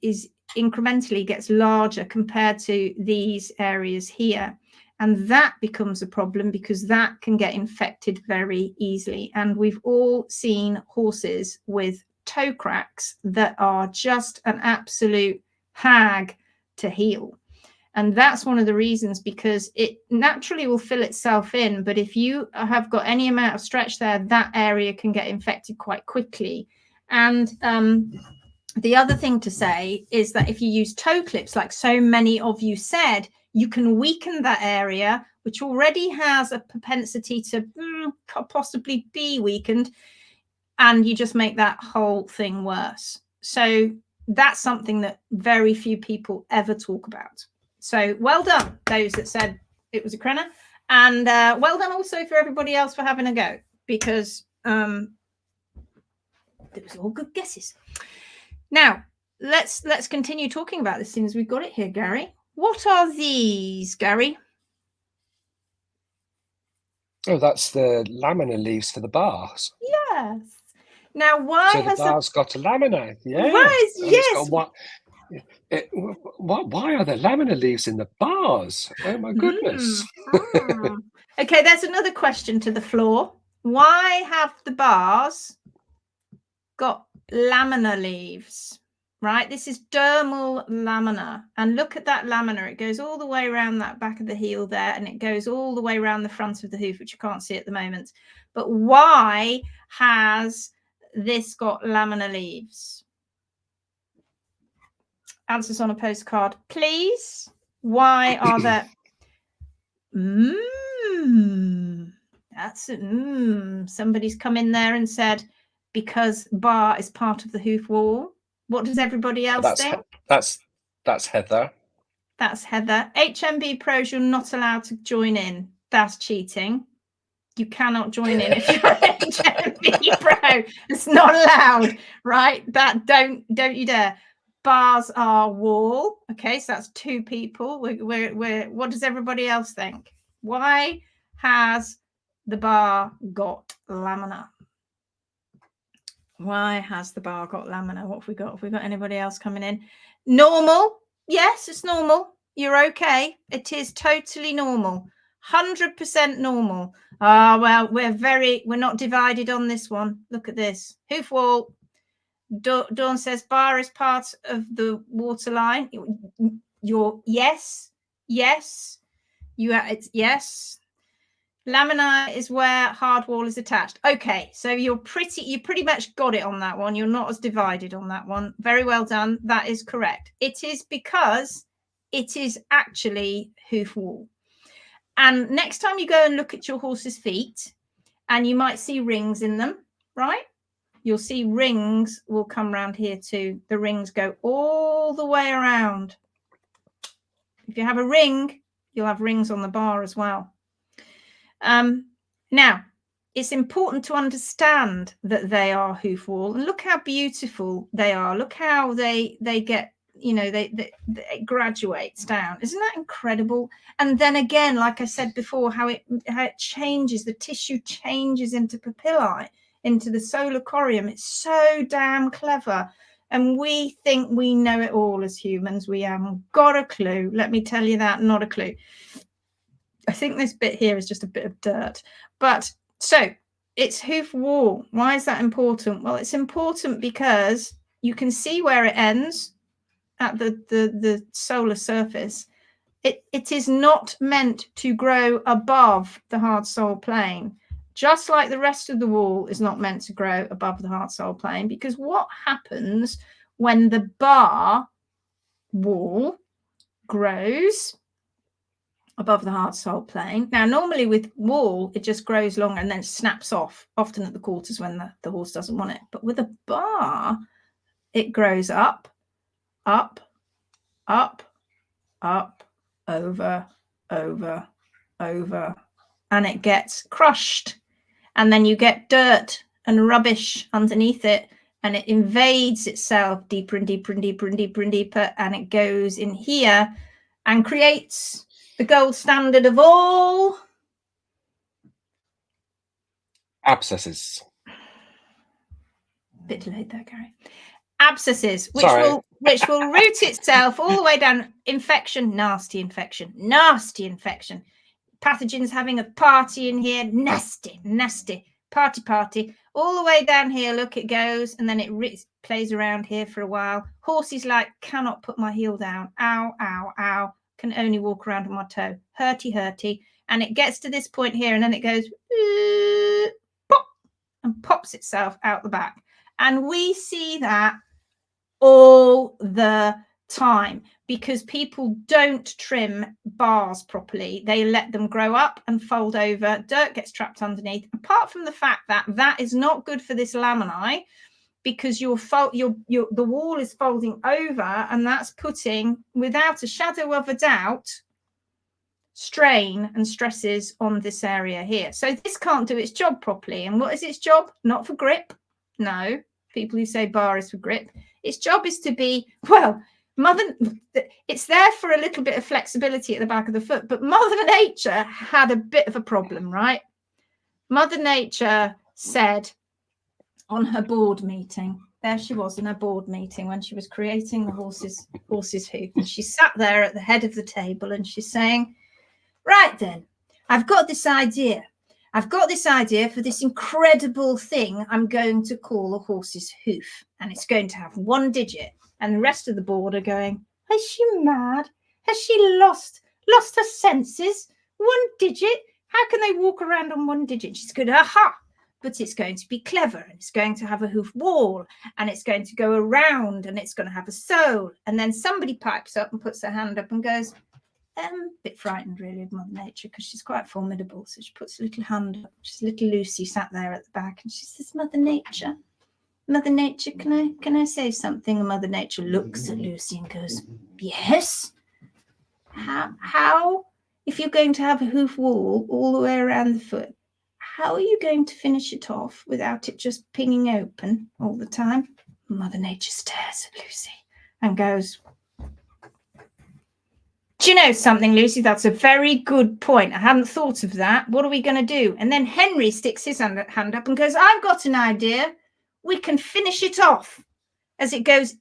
incrementally gets larger compared to these areas here. And that becomes a problem because that can get infected very easily. And we've all seen horses with toe cracks that are just an absolute hag to heal. And that's one of the reasons, because it naturally will fill itself in. But if you have got any amount of stretch there, that area can get infected quite quickly. And the other thing to say is that if you use toe clips, like so many of you said, you can weaken that area, which already has a propensity to possibly be weakened, and you just make that whole thing worse. So that's something that very few people ever talk about. So well done, those that said it was a crene, and well done also for everybody else for having a go, because it was all good guesses. Now let's continue talking about this thing as we've got it here, Gary. What are these, Gary? Oh, that's the laminae leaves for the bars. Yes. Now, why so has the bar's got a laminae? Yeah. Right, yes. Why are there laminae leaves in the bars? Oh my goodness. Okay, there's another question to the floor. Why have the bars got lamina leaves? Right, this is dermal lamina, and look at that lamina. It goes all the way around that back of the heel there, and it goes all the way around the front of the hoof, which you can't see at the moment. But why has this got lamina leaves? Answers on a postcard, please. Why are there? That's somebody's come in there and said because bar is part of the hoof wall. What does everybody else think? That's Heather. That's Heather. HMB pros, you're not allowed to join in. That's cheating. You cannot join in if you're an HMB pro. It's not allowed, right? That don't you dare. Bars are wall. Okay, so that's 2 people. We're what does everybody else think? Why has the bar got lamina? Why has the bar got lamina? What have we got? Have we got anybody else coming in? Normal. Yes, it's normal. You're okay. It is totally normal. 100% normal. Ah, well, we're not divided on this one. Look at this. Hoof wall. Dawn says bar is part of the waterline. You're yes. It's yes. Lamina is where hard wall is attached. Okay, so you pretty much got it on that one. You're not as divided on that one. Very well done. That is correct. It is because it is actually hoof wall. And next time you go and look at your horse's feet, and you might see rings in them, right? You'll see rings will come around here too. The rings go all the way around. If you have a ring, you'll have rings on the bar as well. Now, it's important to understand that they are hoof wall, and look how beautiful they are. Look how they get, it graduates down. Isn't that incredible? And then again, like I said before, how it changes, the tissue changes into papillae, into the solar corium. It's so damn clever. And we think we know it all as humans. We haven't got a clue. Let me tell you that, not a clue. I think this bit here is just a bit of dirt. But so it's hoof wall. Why is that important? Well, it's important because you can see where it ends at the solar surface. It is not meant to grow above the hard sole plane, just like the rest of the wall is not meant to grow above the hard sole plane, because what happens when the bar wall grows above the hard sole plane? Now, normally with wall, it just grows longer and then snaps off, often at the quarters when the horse doesn't want it. But with a bar, it grows up, up, up, up, over, over, over, and it gets crushed. And then you get dirt and rubbish underneath it, and it invades itself deeper and deeper and deeper and deeper and deeper, and it goes in here and creates the gold standard of all abscesses. Bit delayed there, Gary. Abscesses, which will root itself all the way down. Infection, nasty infection, nasty infection. pathogens having a party in here. Nasty, nasty. Party. All the way down here, look, it goes, and then it plays around here for a while. Horses like, cannot put my heel down. Ow, ow, ow. Can only walk around on my toe. Hurty. And it gets to this point here, and then it goes, pop, and pops itself out the back. And we see that all the time because people don't trim bars properly. They let them grow up and fold over. Dirt gets trapped underneath. Apart from the fact that that is not good for this laminae, because the wall is folding over, and that's putting, without a shadow of a doubt, strain and stresses on this area here. So this can't do its job properly. And what is its job? Not for grip. No, people who say bar is for grip. Its job is to be, well, it's there for a little bit of flexibility at the back of the foot, but Mother Nature had a bit of a problem, right? Mother Nature said on her board meeting, there she was in her board meeting when she was creating the horse's hoof, and she sat there at the head of the table and she's saying, right then, I've got this idea for this incredible thing I'm going to call a horse's hoof, and it's going to have one digit. And the rest of the board are going, is she mad? Has she lost her senses? One digit? How can they walk around on one digit? She's going, aha! But it's going to be clever, and it's going to have a hoof wall, and it's going to go around, and it's going to have a sole. And then somebody pipes up and puts their hand up and goes, a bit frightened really of Mother Nature because she's quite formidable. So she puts a little hand up. She's little Lucy sat there at the back, and she says, Mother Nature, can I say something? And Mother Nature looks at Lucy and goes, yes. How, if you're going to have a hoof wall all the way around the foot, how are you going to finish it off without it just pinging open all the time? Mother Nature stares at Lucy and goes, do you know something, Lucy? That's a very good point. I hadn't thought of that. What are we going to do? And then Henry sticks his hand up and goes, I've got an idea. We can finish it off as it goes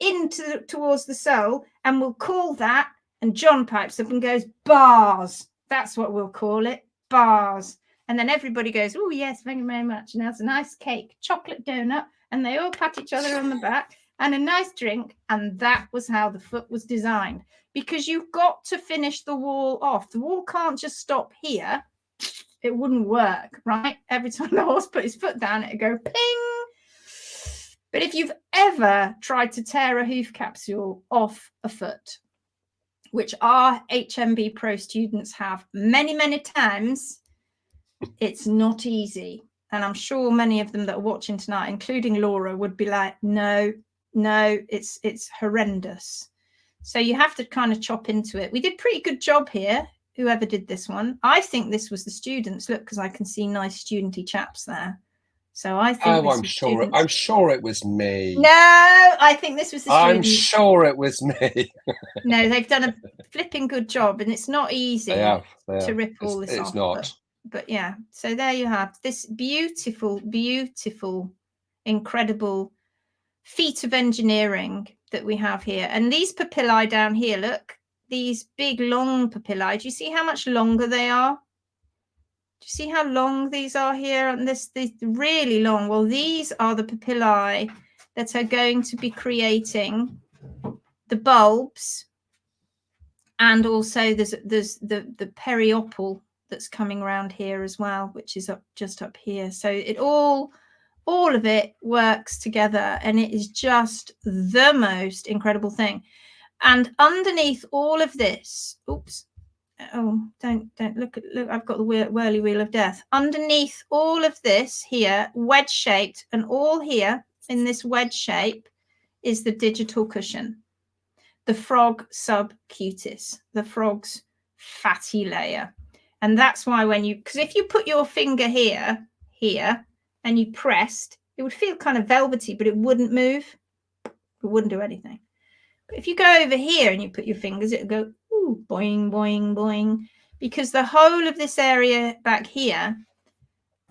towards the sole, and we'll call that, and John pipes up and goes, bars. That's what we'll call it, bars. And then everybody goes, oh, yes, thank you very much. And there's a nice cake, chocolate donut, and they all pat each other on the back, and a nice drink. And that was how the foot was designed, because you've got to finish the wall off. The wall can't just stop here. It wouldn't work, right? Every time the horse put his foot down, it'd go ping. But if you've ever tried to tear a hoof capsule off a foot, which our HMB Pro students have many, many times, it's not easy. And I'm sure many of them that are watching tonight, including Laura, would be like, no, it's horrendous. So you have to kind of chop into it. We did a pretty good job here, whoever did this one. I think this was the students. Look, because I can see nice studenty chaps there. So I think I'm sure it was me. No, I think this was the students. I'm sure it was me. No, they've done a flipping good job, and it's not easy to rip all this off. It's not. But yeah, so there you have this beautiful, incredible feat of engineering that we have here. And these papillae down here, look, these big long papillae. Do you see how much longer they are? Do you see how long these are here? And these really long. Well, these are the papillae that are going to be creating the bulbs, and also there's the periopal that's coming around here as well, which is just up here. So it all of it works together, and it is just the most incredible thing. And underneath all of this, oops. Oh, don't look, I've got the whirly wheel of death. Underneath all of this here, wedge shaped, and all here in this wedge shape is the digital cushion, the frog subcutis, the frog's fatty layer. And that's why because if you put your finger here, and you pressed, it would feel kind of velvety, but it wouldn't move. It wouldn't do anything. But if you go over here and you put your fingers, it'll go, ooh, boing, boing, boing, because the whole of this area back here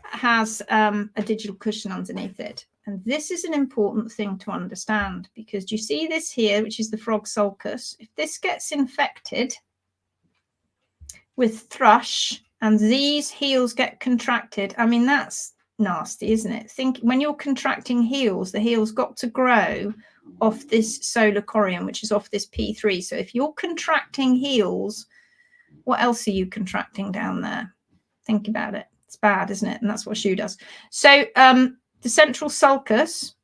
has a digital cushion underneath it. And this is an important thing to understand, because do you see this here, which is the frog sulcus? If this gets infected with thrush and these heels get contracted. I mean, that's nasty, isn't it? Think when you're contracting heels, the heels got to grow off this solar corium, which is off this P3. So if you're contracting heels, what else are you contracting down there? Think about it. It's bad, isn't it? And that's what Shu does. So the central sulcus,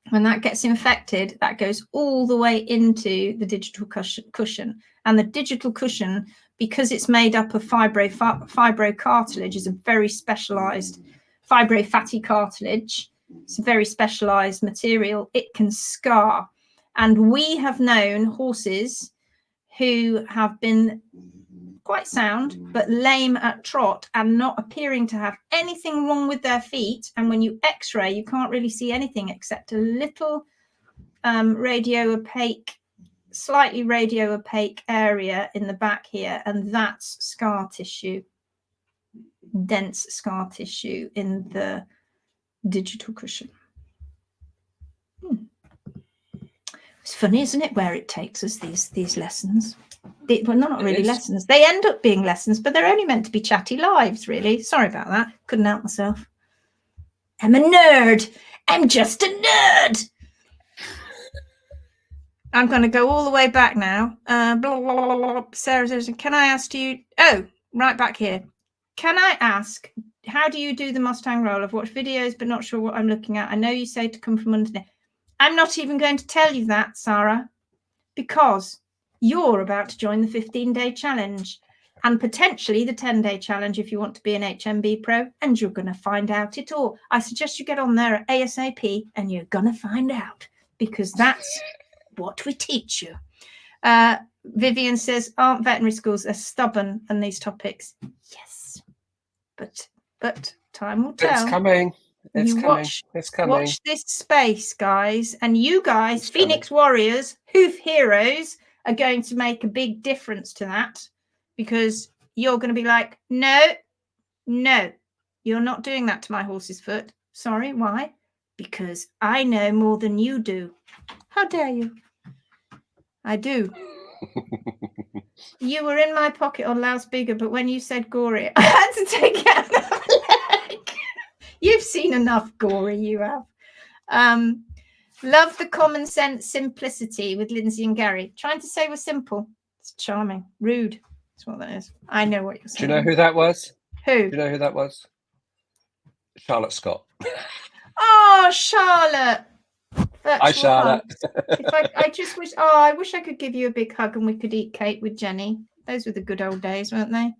when that gets infected, that goes all the way into the digital cushion. And the digital cushion, because it's made up of fibrocartilage, is a very specialized fibrofatty cartilage. It's a very specialized material. It can scar. And we have known horses who have been quite sound, but lame at trot and not appearing to have anything wrong with their feet. And when you x-ray, you can't really see anything except a little slightly radio opaque area in the back here. And that's scar tissue, dense scar tissue in the digital cushion. It's funny, isn't it, where it takes us, these lessons. Well, not really lessons. They end up being lessons, but they're only meant to be chatty lives, really. Sorry about that. Couldn't help myself. I'm a nerd. I'm just a nerd. I'm going to go all the way back now. Blah, blah, blah, blah. Sarah says, can I ask you? Oh, right back here. Can I ask, how do you do the Mustang roll? I've watched videos, but not sure what I'm looking at. I know you say to come from underneath. I'm not even going to tell you that, Sarah, because you're about to join the 15-day challenge and potentially the 10-day challenge if you want to be an HMB pro, and you're going to find out it all. I suggest you get on there at ASAP and you're going to find out, because that's what we teach you. Vivian says, aren't veterinary schools are stubborn on these topics? Yes, but time will tell. It's coming. It's coming. It's coming. Watch this space, guys. And you guys, Phoenix Warriors, Hoof Heroes, are going to make a big difference to that, because you're going to be like, no, you're not doing that to my horse's foot. Sorry, why? Because I know more than you do. How dare you? I do. You were in my pocket on loudspeaker, but when you said gory, I had to take out the leg. You've seen enough gory, you have. Love the common sense simplicity with Lindsay and Gary. Trying to say we're simple. It's charming. Rude. That's what that is. I know what you're saying. Do you know who that was? Who? Do you know who that was? Charlotte Scott. Oh, Charlotte. Hi, Charlotte. I just wish, I wish I could give you a big hug and we could eat cake with Jenny. Those were the good old days, weren't they?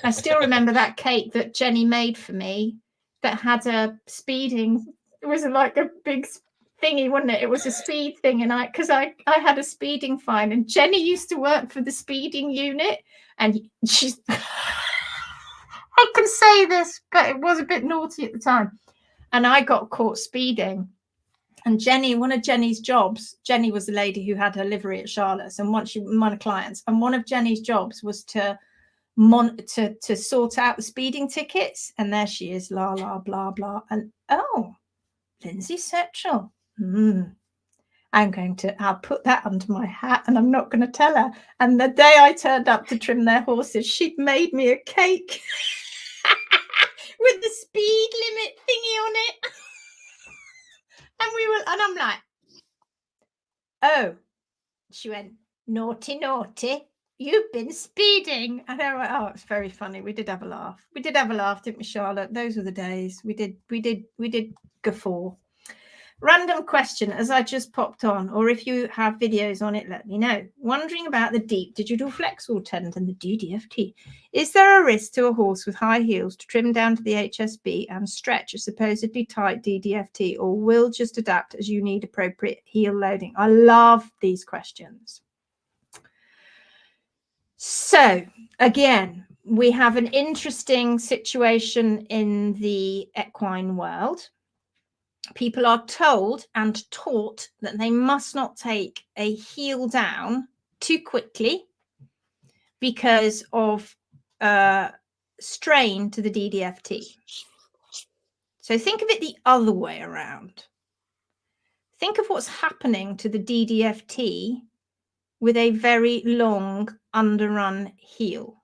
I still remember that cake that Jenny made for me that had a speeding. It was like a big thingy, wasn't it? It was a speed thing, and I had a speeding fine, and Jenny used to work for the speeding unit, and she's I can say this, but it was a bit naughty at the time, and I got caught speeding. And Jenny, one of Jenny's jobs, Jenny was the lady who had her livery at Charlotte's, and once she won clients, and one of Jenny's jobs was to sort out the speeding tickets. And there she is, la la blah blah, and oh, Lindsay Setchell. I'll put that under my hat, and I'm not going to tell her. And the day I turned up to trim their horses, she'd made me a cake with the speed limit thingy on it. And I'm like, oh. She went, naughty, naughty. You've been speeding. And I went, oh, it's very funny. We did have a laugh. We did have a laugh, didn't we, Charlotte? Those were the days. We did guffaw. Random question as I just popped on, or if you have videos on it, let me know. Wondering about the deep digital flexor tendon, the DDFT. Is there a risk to a horse with high heels to trim down to the HSB and stretch a supposedly tight DDFT, or will just adapt as you need appropriate heel loading? I love these questions. So again, we have an interesting situation in the equine world. People are told and taught that they must not take a heel down too quickly because of strain to the DDFT. So think of it the other way around. Think of what's happening to the DDFT with a very long underrun heel.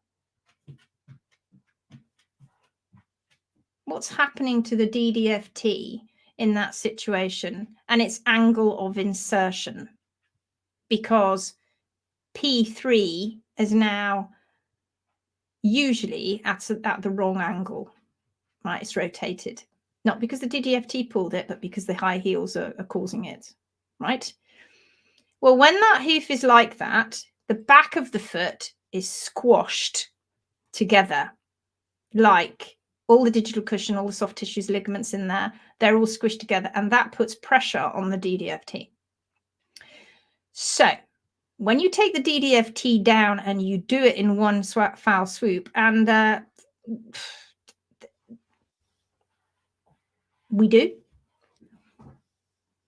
what's happening to the DDFT in that situation and its angle of insertion, because P3 is now usually at the wrong angle, right? It's rotated, not because the DDFT pulled it, but because the high heels are causing it, right? Well, when that hoof is like that, the back of the foot is squashed together, like all the digital cushion, all the soft tissues, ligaments in there, they're all squished together, and that puts pressure on the DDFT. So when you take the DDFT down and you do it in one foul swoop, and we do,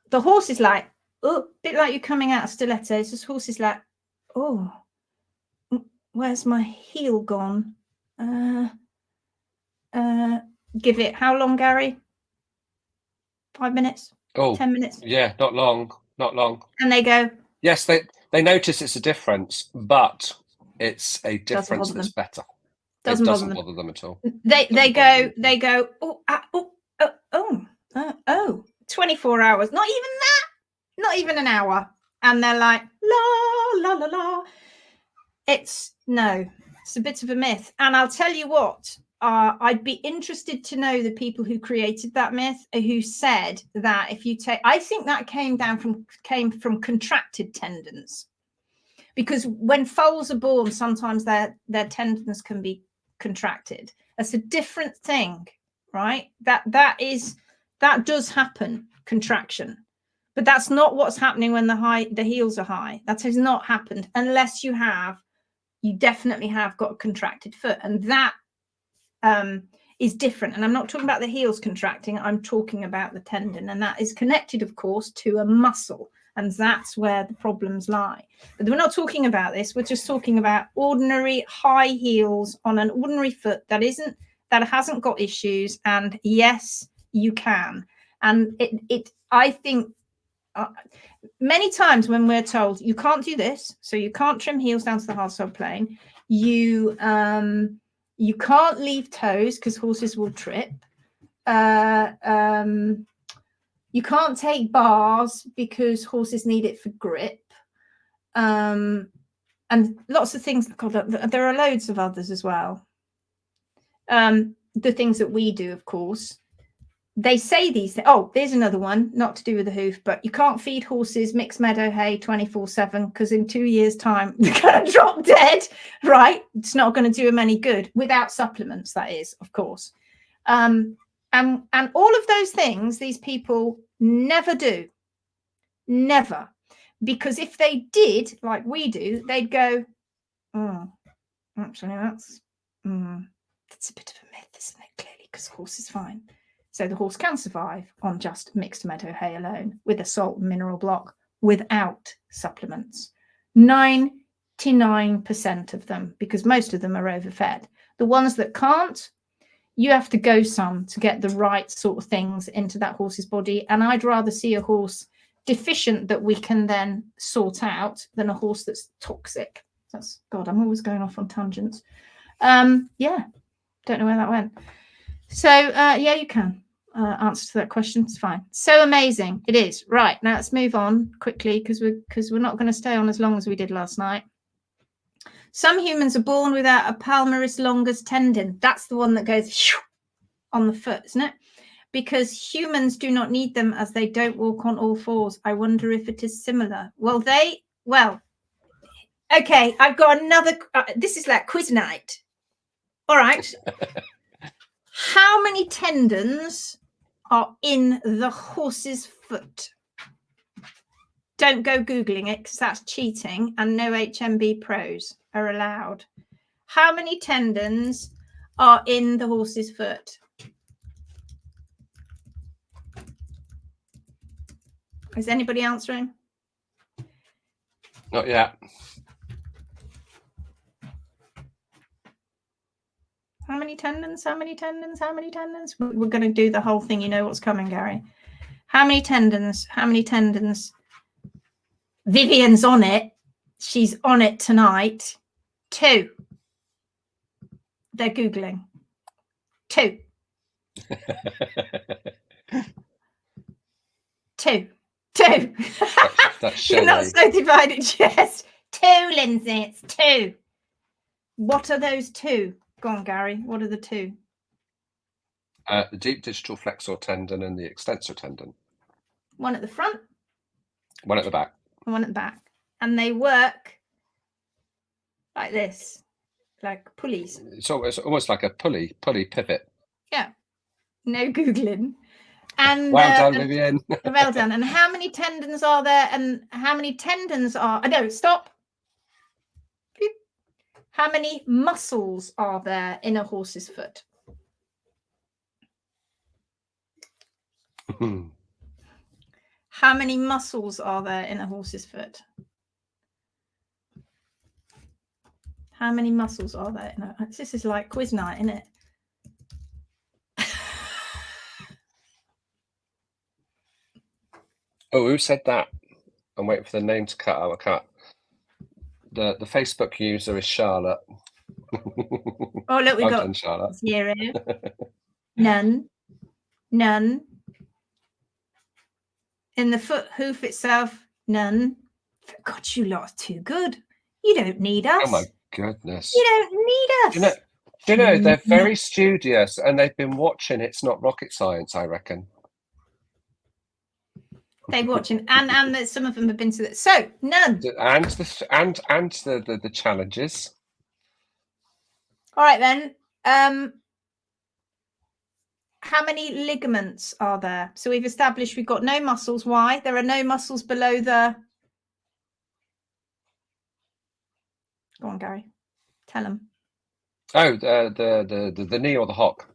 the horse is like, oh, a bit like you're coming out of stilettos. This horse is like, oh, where's my heel gone? Give it how long, Gary? 5 minutes? Oh, 10 minutes? Yeah, not long. And they go, yes, they notice it's a difference, but it's a difference that's better. It doesn't bother them at all. They go, oh, 24 hours, not even that, not even an hour, and they're like, la la la la. It's a bit of a myth. And I'll tell you what, I'd be interested to know the people who created that myth, who said that if you take, I think that came from contracted tendons, because when foals are born, sometimes their tendons can be contracted. That's a different thing, right? That does happen, contraction, but that's not what's happening when the heels are high. That has not happened unless you definitely have got a contracted foot, and that is different. And I'm not talking about the heels contracting, I'm talking about the tendon, and that is connected, of course, to a muscle, and that's where the problems lie. But we're not talking about this. We're just talking about ordinary high heels on an ordinary foot that hasn't got issues. And yes, you can. And I think many times when we're told you can't do this, so you can't trim heels down to the hard sole plane, you can't leave toes because horses will trip, you can't take bars because horses need it for grip, and lots of things. God, there are loads of others as well. The things that we do, of course, they say these things. Oh, there's another one, not to do with the hoof, but you can't feed horses mixed meadow hay 24/7 because in 2 years' time they're going to drop dead, right? It's not going to do them any good without supplements, that is, of course. And all of those things, these people never do, never, because if they did, like we do, they'd go, oh, actually, that's a bit of a myth, isn't it? Clearly, because the horse is fine. So the horse can survive on just mixed meadow hay alone with a salt and mineral block without supplements. 99% of them, because most of them are overfed. The ones that can't, you have to go some to get the right sort of things into that horse's body. And I'd rather see a horse deficient that we can then sort out than a horse that's toxic. That's, God, I'm always going off on tangents. Yeah, don't know where that went. So yeah, you can answer to that question. It's fine. So amazing. It is. Right, now let's move on quickly because we're not going to stay on as long as we did last night. Some humans are born without a palmaris longus tendon. That's the one that goes on the foot, isn't it? Because humans do not need them as they don't walk on all fours. I wonder if it is similar. Well, okay, I've got another. This is like quiz night. All right. How many tendons are in the horse's foot? Don't go Googling it because that's cheating and no HMB pros are allowed. How many tendons are in the horse's foot? Is anybody answering? Not yet. How many tendons? How many tendons? How many tendons? We're going to do the whole thing. You know what's coming, Gary. How many tendons? How many tendons? Vivian's on it. She's on it tonight. 2. They're Googling. 2. Two. That's You're not Shelley. so divided. Yes, 2, Lindsay. It's 2. What are those 2? Go on, Gary. What are the 2? The deep distal flexor tendon and the extensor tendon. One at the front. One at the back. One at the back. And they work like this, like pulleys. It's almost like a pulley pivot. Yeah. No Googling. And well done, Vivian. Well done. And how many tendons are there? And how many tendons are... No, stop. How many muscles are there in a horse's foot? How many muscles are there in a horse's foot? How many muscles are there? This is like quiz night, isn't it? Oh, who said that? I'm waiting for the name to cut out. I can't. The Facebook user is Charlotte. Oh, look, we well got done, Charlotte. 0. None. In the foot hoof itself, none. God, you lot are too good. You don't need us. Oh my goodness. You don't need us. Do you know they're very studious and they've been watching It's Not Rocket Science, I reckon. They're watching, and some of them have been to that. So none. And the challenges. All right then. How many ligaments are there? So we've established we've got no muscles. Why? There are no muscles below the... Go on, Gary. Tell them. Oh, the knee or the hock.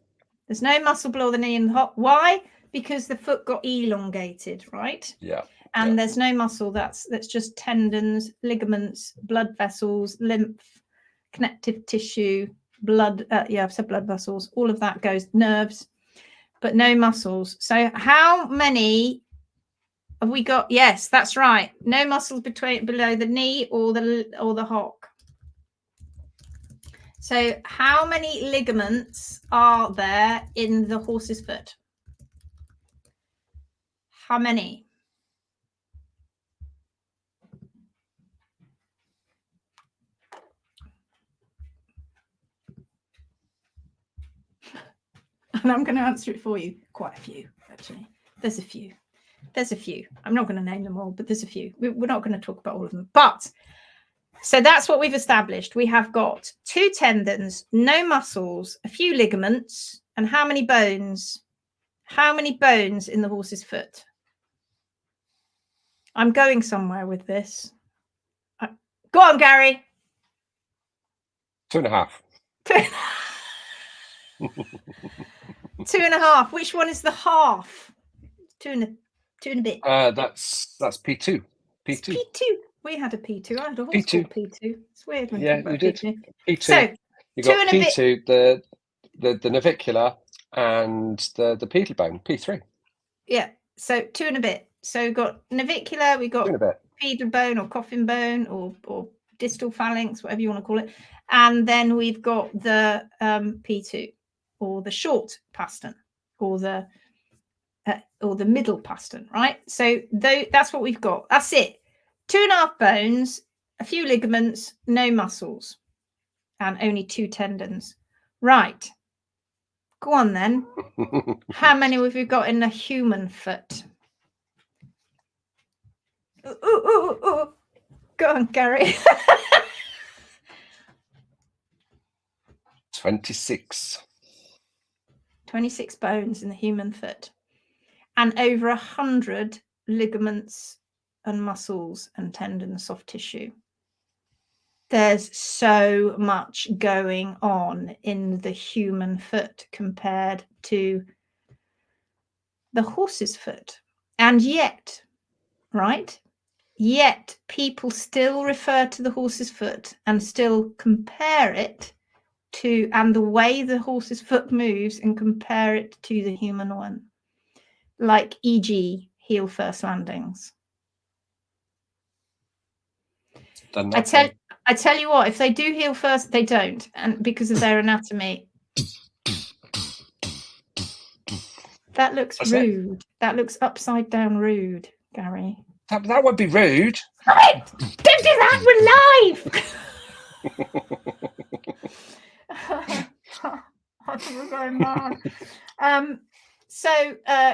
There's no muscle below the knee and the hock. Why? Because the foot got elongated, right? Yeah. And there's no muscle. That's just tendons, ligaments, blood vessels, lymph, connective tissue, blood. I've said blood vessels. All of that goes, nerves, but no muscles. So how many have we got? Yes, that's right. No muscles below the knee or the hock. So how many ligaments are there in the horse's foot? How many? And I'm going to answer it for you. Quite a few, actually. There's a few. I'm not going to name them all, but there's a few. We're not going to talk about all of them. But so that's what we've established. We have got 2 tendons, no muscles, a few ligaments, and how many bones? How many bones in the horse's foot? I'm going somewhere with this. Go on, Gary. 2.5. 2.5. Which one is the half? 2 and a bit. That's P2. P2. P2. We had a P2. I had a horse called P2. It's weird when you did. P2. So you got P2, the navicular, and the pedal bone. P3. Yeah. So 2 and a bit. So we've got navicular, we've got pedal bone or coffin bone or distal phalanx, whatever you want to call it. And then we've got the P2 or the short pastern or the middle pastern, right? So that's what we've got. That's it. 2.5 bones, a few ligaments, no muscles, and only 2 tendons. Right. Go on then. How many have we got in a human foot? Ooh. Go on, Gary. 26. 26 bones in the human foot, and over 100 ligaments and muscles and tendons, soft tissue. There's so much going on in the human foot compared to the horse's foot. And yet, right? Yet people still refer to the horse's foot and still compare it to, and the way the horse's foot moves, and compare it to the human one. Like, e.g., heel first landings. I tell you what, if they do heel first, they don't, and because of their anatomy. That looks rude. That looks upside down rude, Gary. That would be rude. Right, don't do that. We're live. I think we're going mad.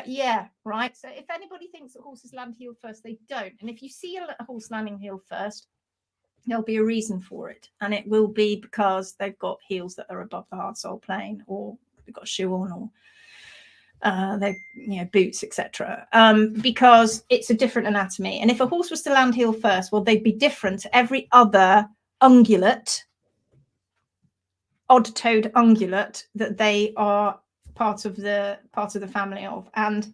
Yeah, right. So if anybody thinks that horses land heel first, they don't. And if you see a horse landing heel first, there'll be a reason for it, and it will be because they've got heels that are above the hard sole plane, or they've got a shoe on, or they boots, etc. Because it's a different anatomy. And if a horse was to land heel first, well, they'd be different to every other ungulate, odd-toed ungulate that they are part of the family of, and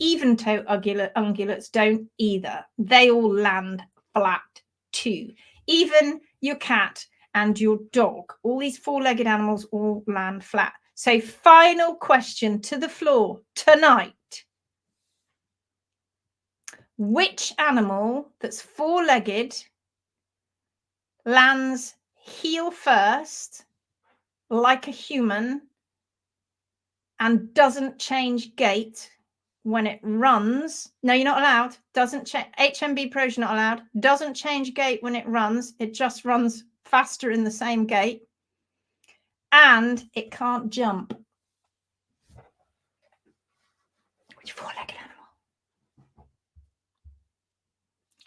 even-toe ungulates don't either. They all land flat too. Even your cat and your dog, all these four-legged animals all land flat. So final question to the floor tonight. Which animal that's four-legged lands heel first like a human and doesn't change gait when it runs? No, you're not allowed. Doesn't change. HMB Pros, you're not allowed. Doesn't change gait when it runs. It just runs faster in the same gait. And it can't jump. Which four-legged animal?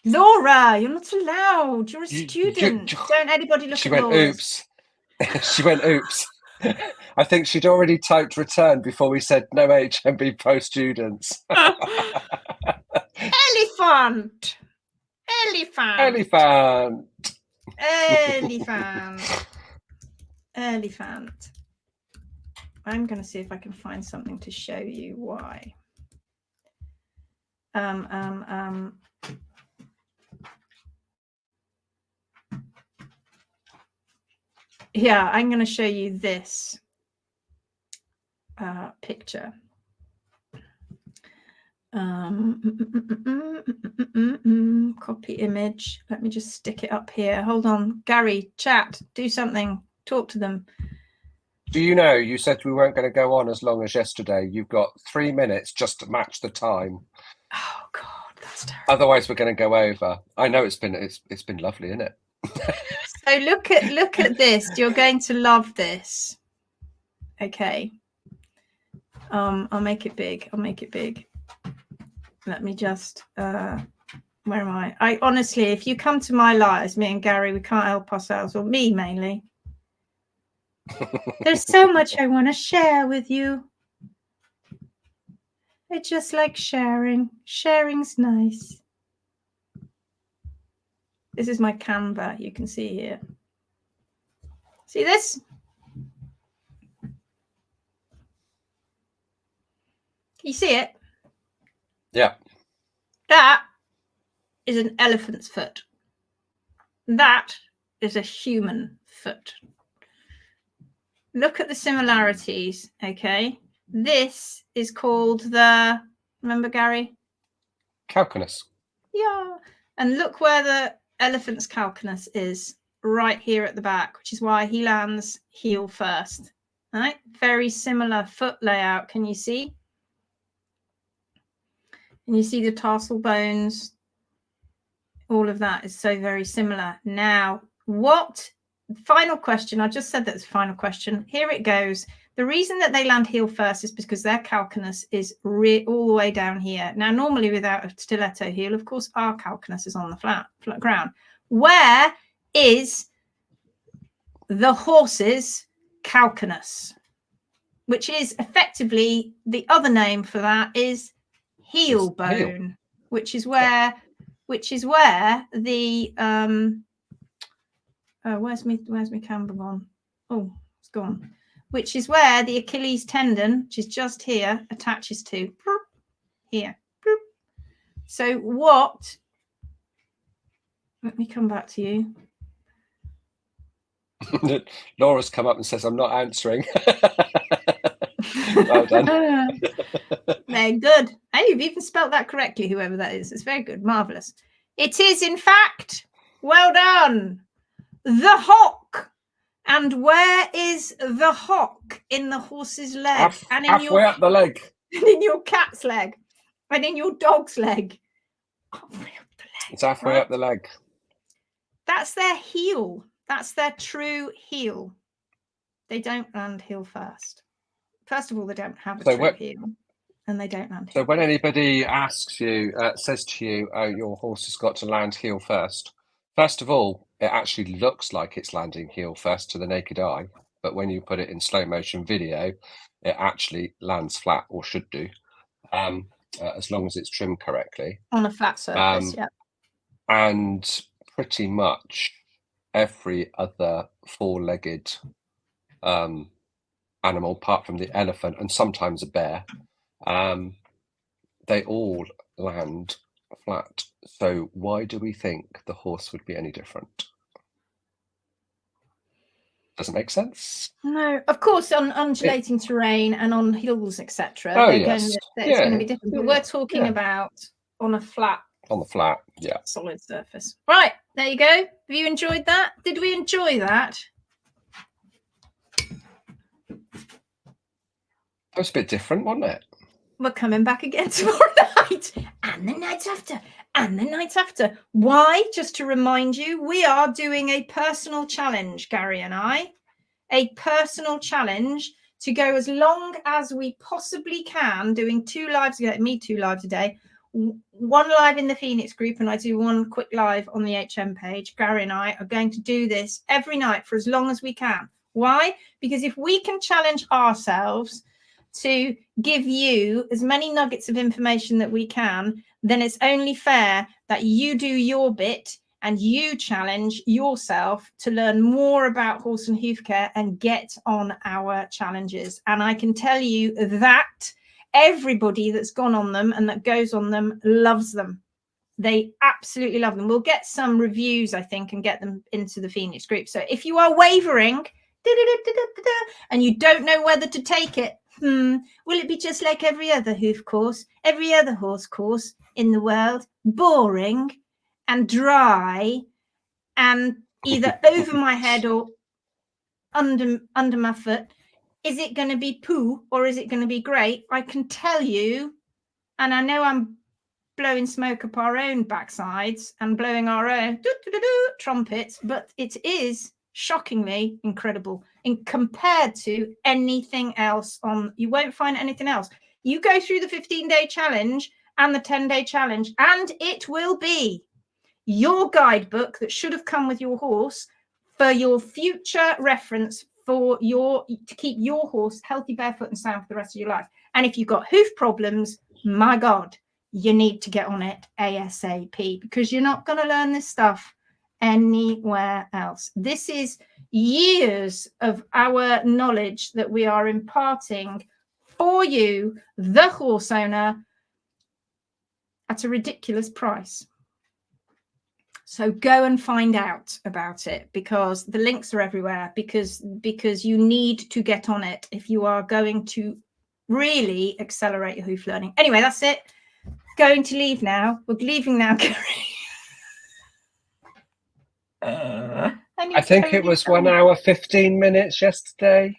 Laura, you're not allowed. You're a student. Don't anybody look at Laura's. Oops. She went, oops. I think she'd already typed return before we said no HMB Pro students. Elephant. I'm going to see if I can find something to show you why. Yeah, I'm going to show you this picture. Copy image. Let me just stick it up here. Hold on. Gary, chat, do something. Talk to them. Do you know, you said we weren't going to go on as long as yesterday. You've got 3 minutes just to match the time. Oh, God, that's terrible. Otherwise, we're going to go over. I know it's been lovely, isn't it? So look at this. You're going to love this. Okay. I'll make it big. Let me just where am I? I honestly, if you come to my lives, me and Gary, we can't help ourselves, or me mainly. There's so much I want to share with you. I just like sharing. Sharing's nice. This is my Canva, you can see here. See this? You see it? Yeah. That is an elephant's foot. That is a human foot. Look at the similarities, okay? This is called the, remember, Gary? Calcaneus. Yeah. And look where the elephant's calcaneus is, right here at the back, which is why he lands heel first. All right? Very similar foot layout. Can you see? And you see the tarsal bones. All of that is so very similar. Now, what final question? I just said that it's final question. Here it goes. The reason that they land heel first is because their calcaneus is all the way down here. Now, normally without a stiletto heel, of course, our calcaneus is on the flat ground. Where is the horse's calcaneus? Which is effectively, the other name for that is heel bone, which is where the where's my camera gone? Oh, it's gone. Which is where the Achilles tendon, which is just here, attaches to here. So what? Let me come back to you. Laura's come up and says, "I'm not answering." Well done. Very good. Hey, you've even spelt that correctly, whoever that is. It's very good. Marvellous. It is, in fact, well done, the hock. And where is the hock in the horse's leg? Halfway up the leg. and in your cat's leg, and in your dog's leg. Halfway up the leg. It's halfway up the leg. That's their heel. That's their true heel. They don't land heel first. First of all, they don't have a true heel, and they don't land heel. So when anybody asks you, says to you, "Oh, your horse has got to land heel first," first of all, it actually looks like it's landing heel first to the naked eye, but when you put it in slow motion video, it actually lands flat, or should do, as long as it's trimmed correctly on a flat surface. Yeah. And pretty much every other four-legged animal, apart from the elephant and sometimes a bear, they all land flat. So why do we think the horse would be any different? Doesn't make sense. No, of course, on undulating terrain and on hills, etc. Oh, it's going to be different. But we're talking about on a flat. On the flat, solid surface. Right, there you go. Have you enjoyed that? Did we enjoy that? It was a bit different, wasn't it? We're coming back again tomorrow night and the night after and the night after. Why? Just to remind you, we are doing a personal challenge, Gary and I. A personal challenge to go as long as we possibly can, doing 2 lives a day. 1 live in the Phoenix group, and I do 1 quick live on the HM page. Gary and I are going to do this every night for as long as we can. Why? Because if we can challenge ourselves to give you as many nuggets of information that we can, then it's only fair that you do your bit and you challenge yourself to learn more about horse and hoof care and get on our challenges. And I can tell you that everybody that's gone on them and that goes on them loves them. They absolutely love them. We'll get some reviews, I think, and get them into the Phoenix group. So if you are wavering and you don't know whether to take it, will it be just like every other hoof course, every other horse course in the world, boring and dry and either over my head or under my foot? Is it going to be poo or is it going to be great? I can tell you, and I know I'm blowing smoke up our own backsides and blowing our own trumpets, but it is shockingly incredible in compared to anything else on. You won't find anything else. You go through the 15-day challenge and the 10-day challenge, and it will be your guidebook that should have come with your horse for your future reference, for to keep your horse healthy, barefoot and sound for the rest of your life. And if you've got hoof problems, my God, you need to get on it ASAP, because you're not going to learn this stuff anywhere else. This is years of our knowledge that we are imparting for you, the horse owner, at a ridiculous price. So go and find out about it, because the links are everywhere, because you need to get on it if you are going to really accelerate your hoof learning. Anyway, that's it. Going to leave now. We're leaving now, Gary. I think it was 1 hour 15 minutes yesterday.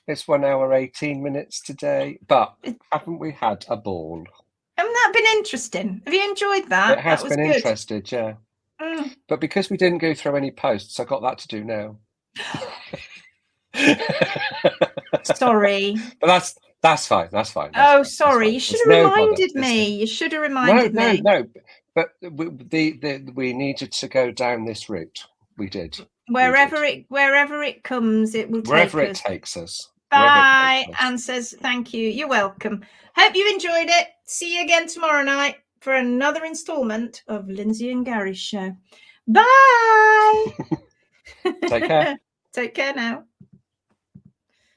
It's 1 hour 18 minutes today. But haven't we had a ball? Hasn't that been interesting? Have you enjoyed that? It has been good. interested, yeah. But because we didn't go through any posts, I got that to do now. Sorry. But that's fine. That's fine. Sorry. You should have reminded me. You should have reminded me. No. But we needed to go down this route. We did. Wherever it comes, it will take us. Wherever it takes us. Bye. Anne says thank you. You're welcome. Hope you enjoyed it. See you again tomorrow night for another installment of Lindsay and Gary's show. Bye. Take care. Take care now.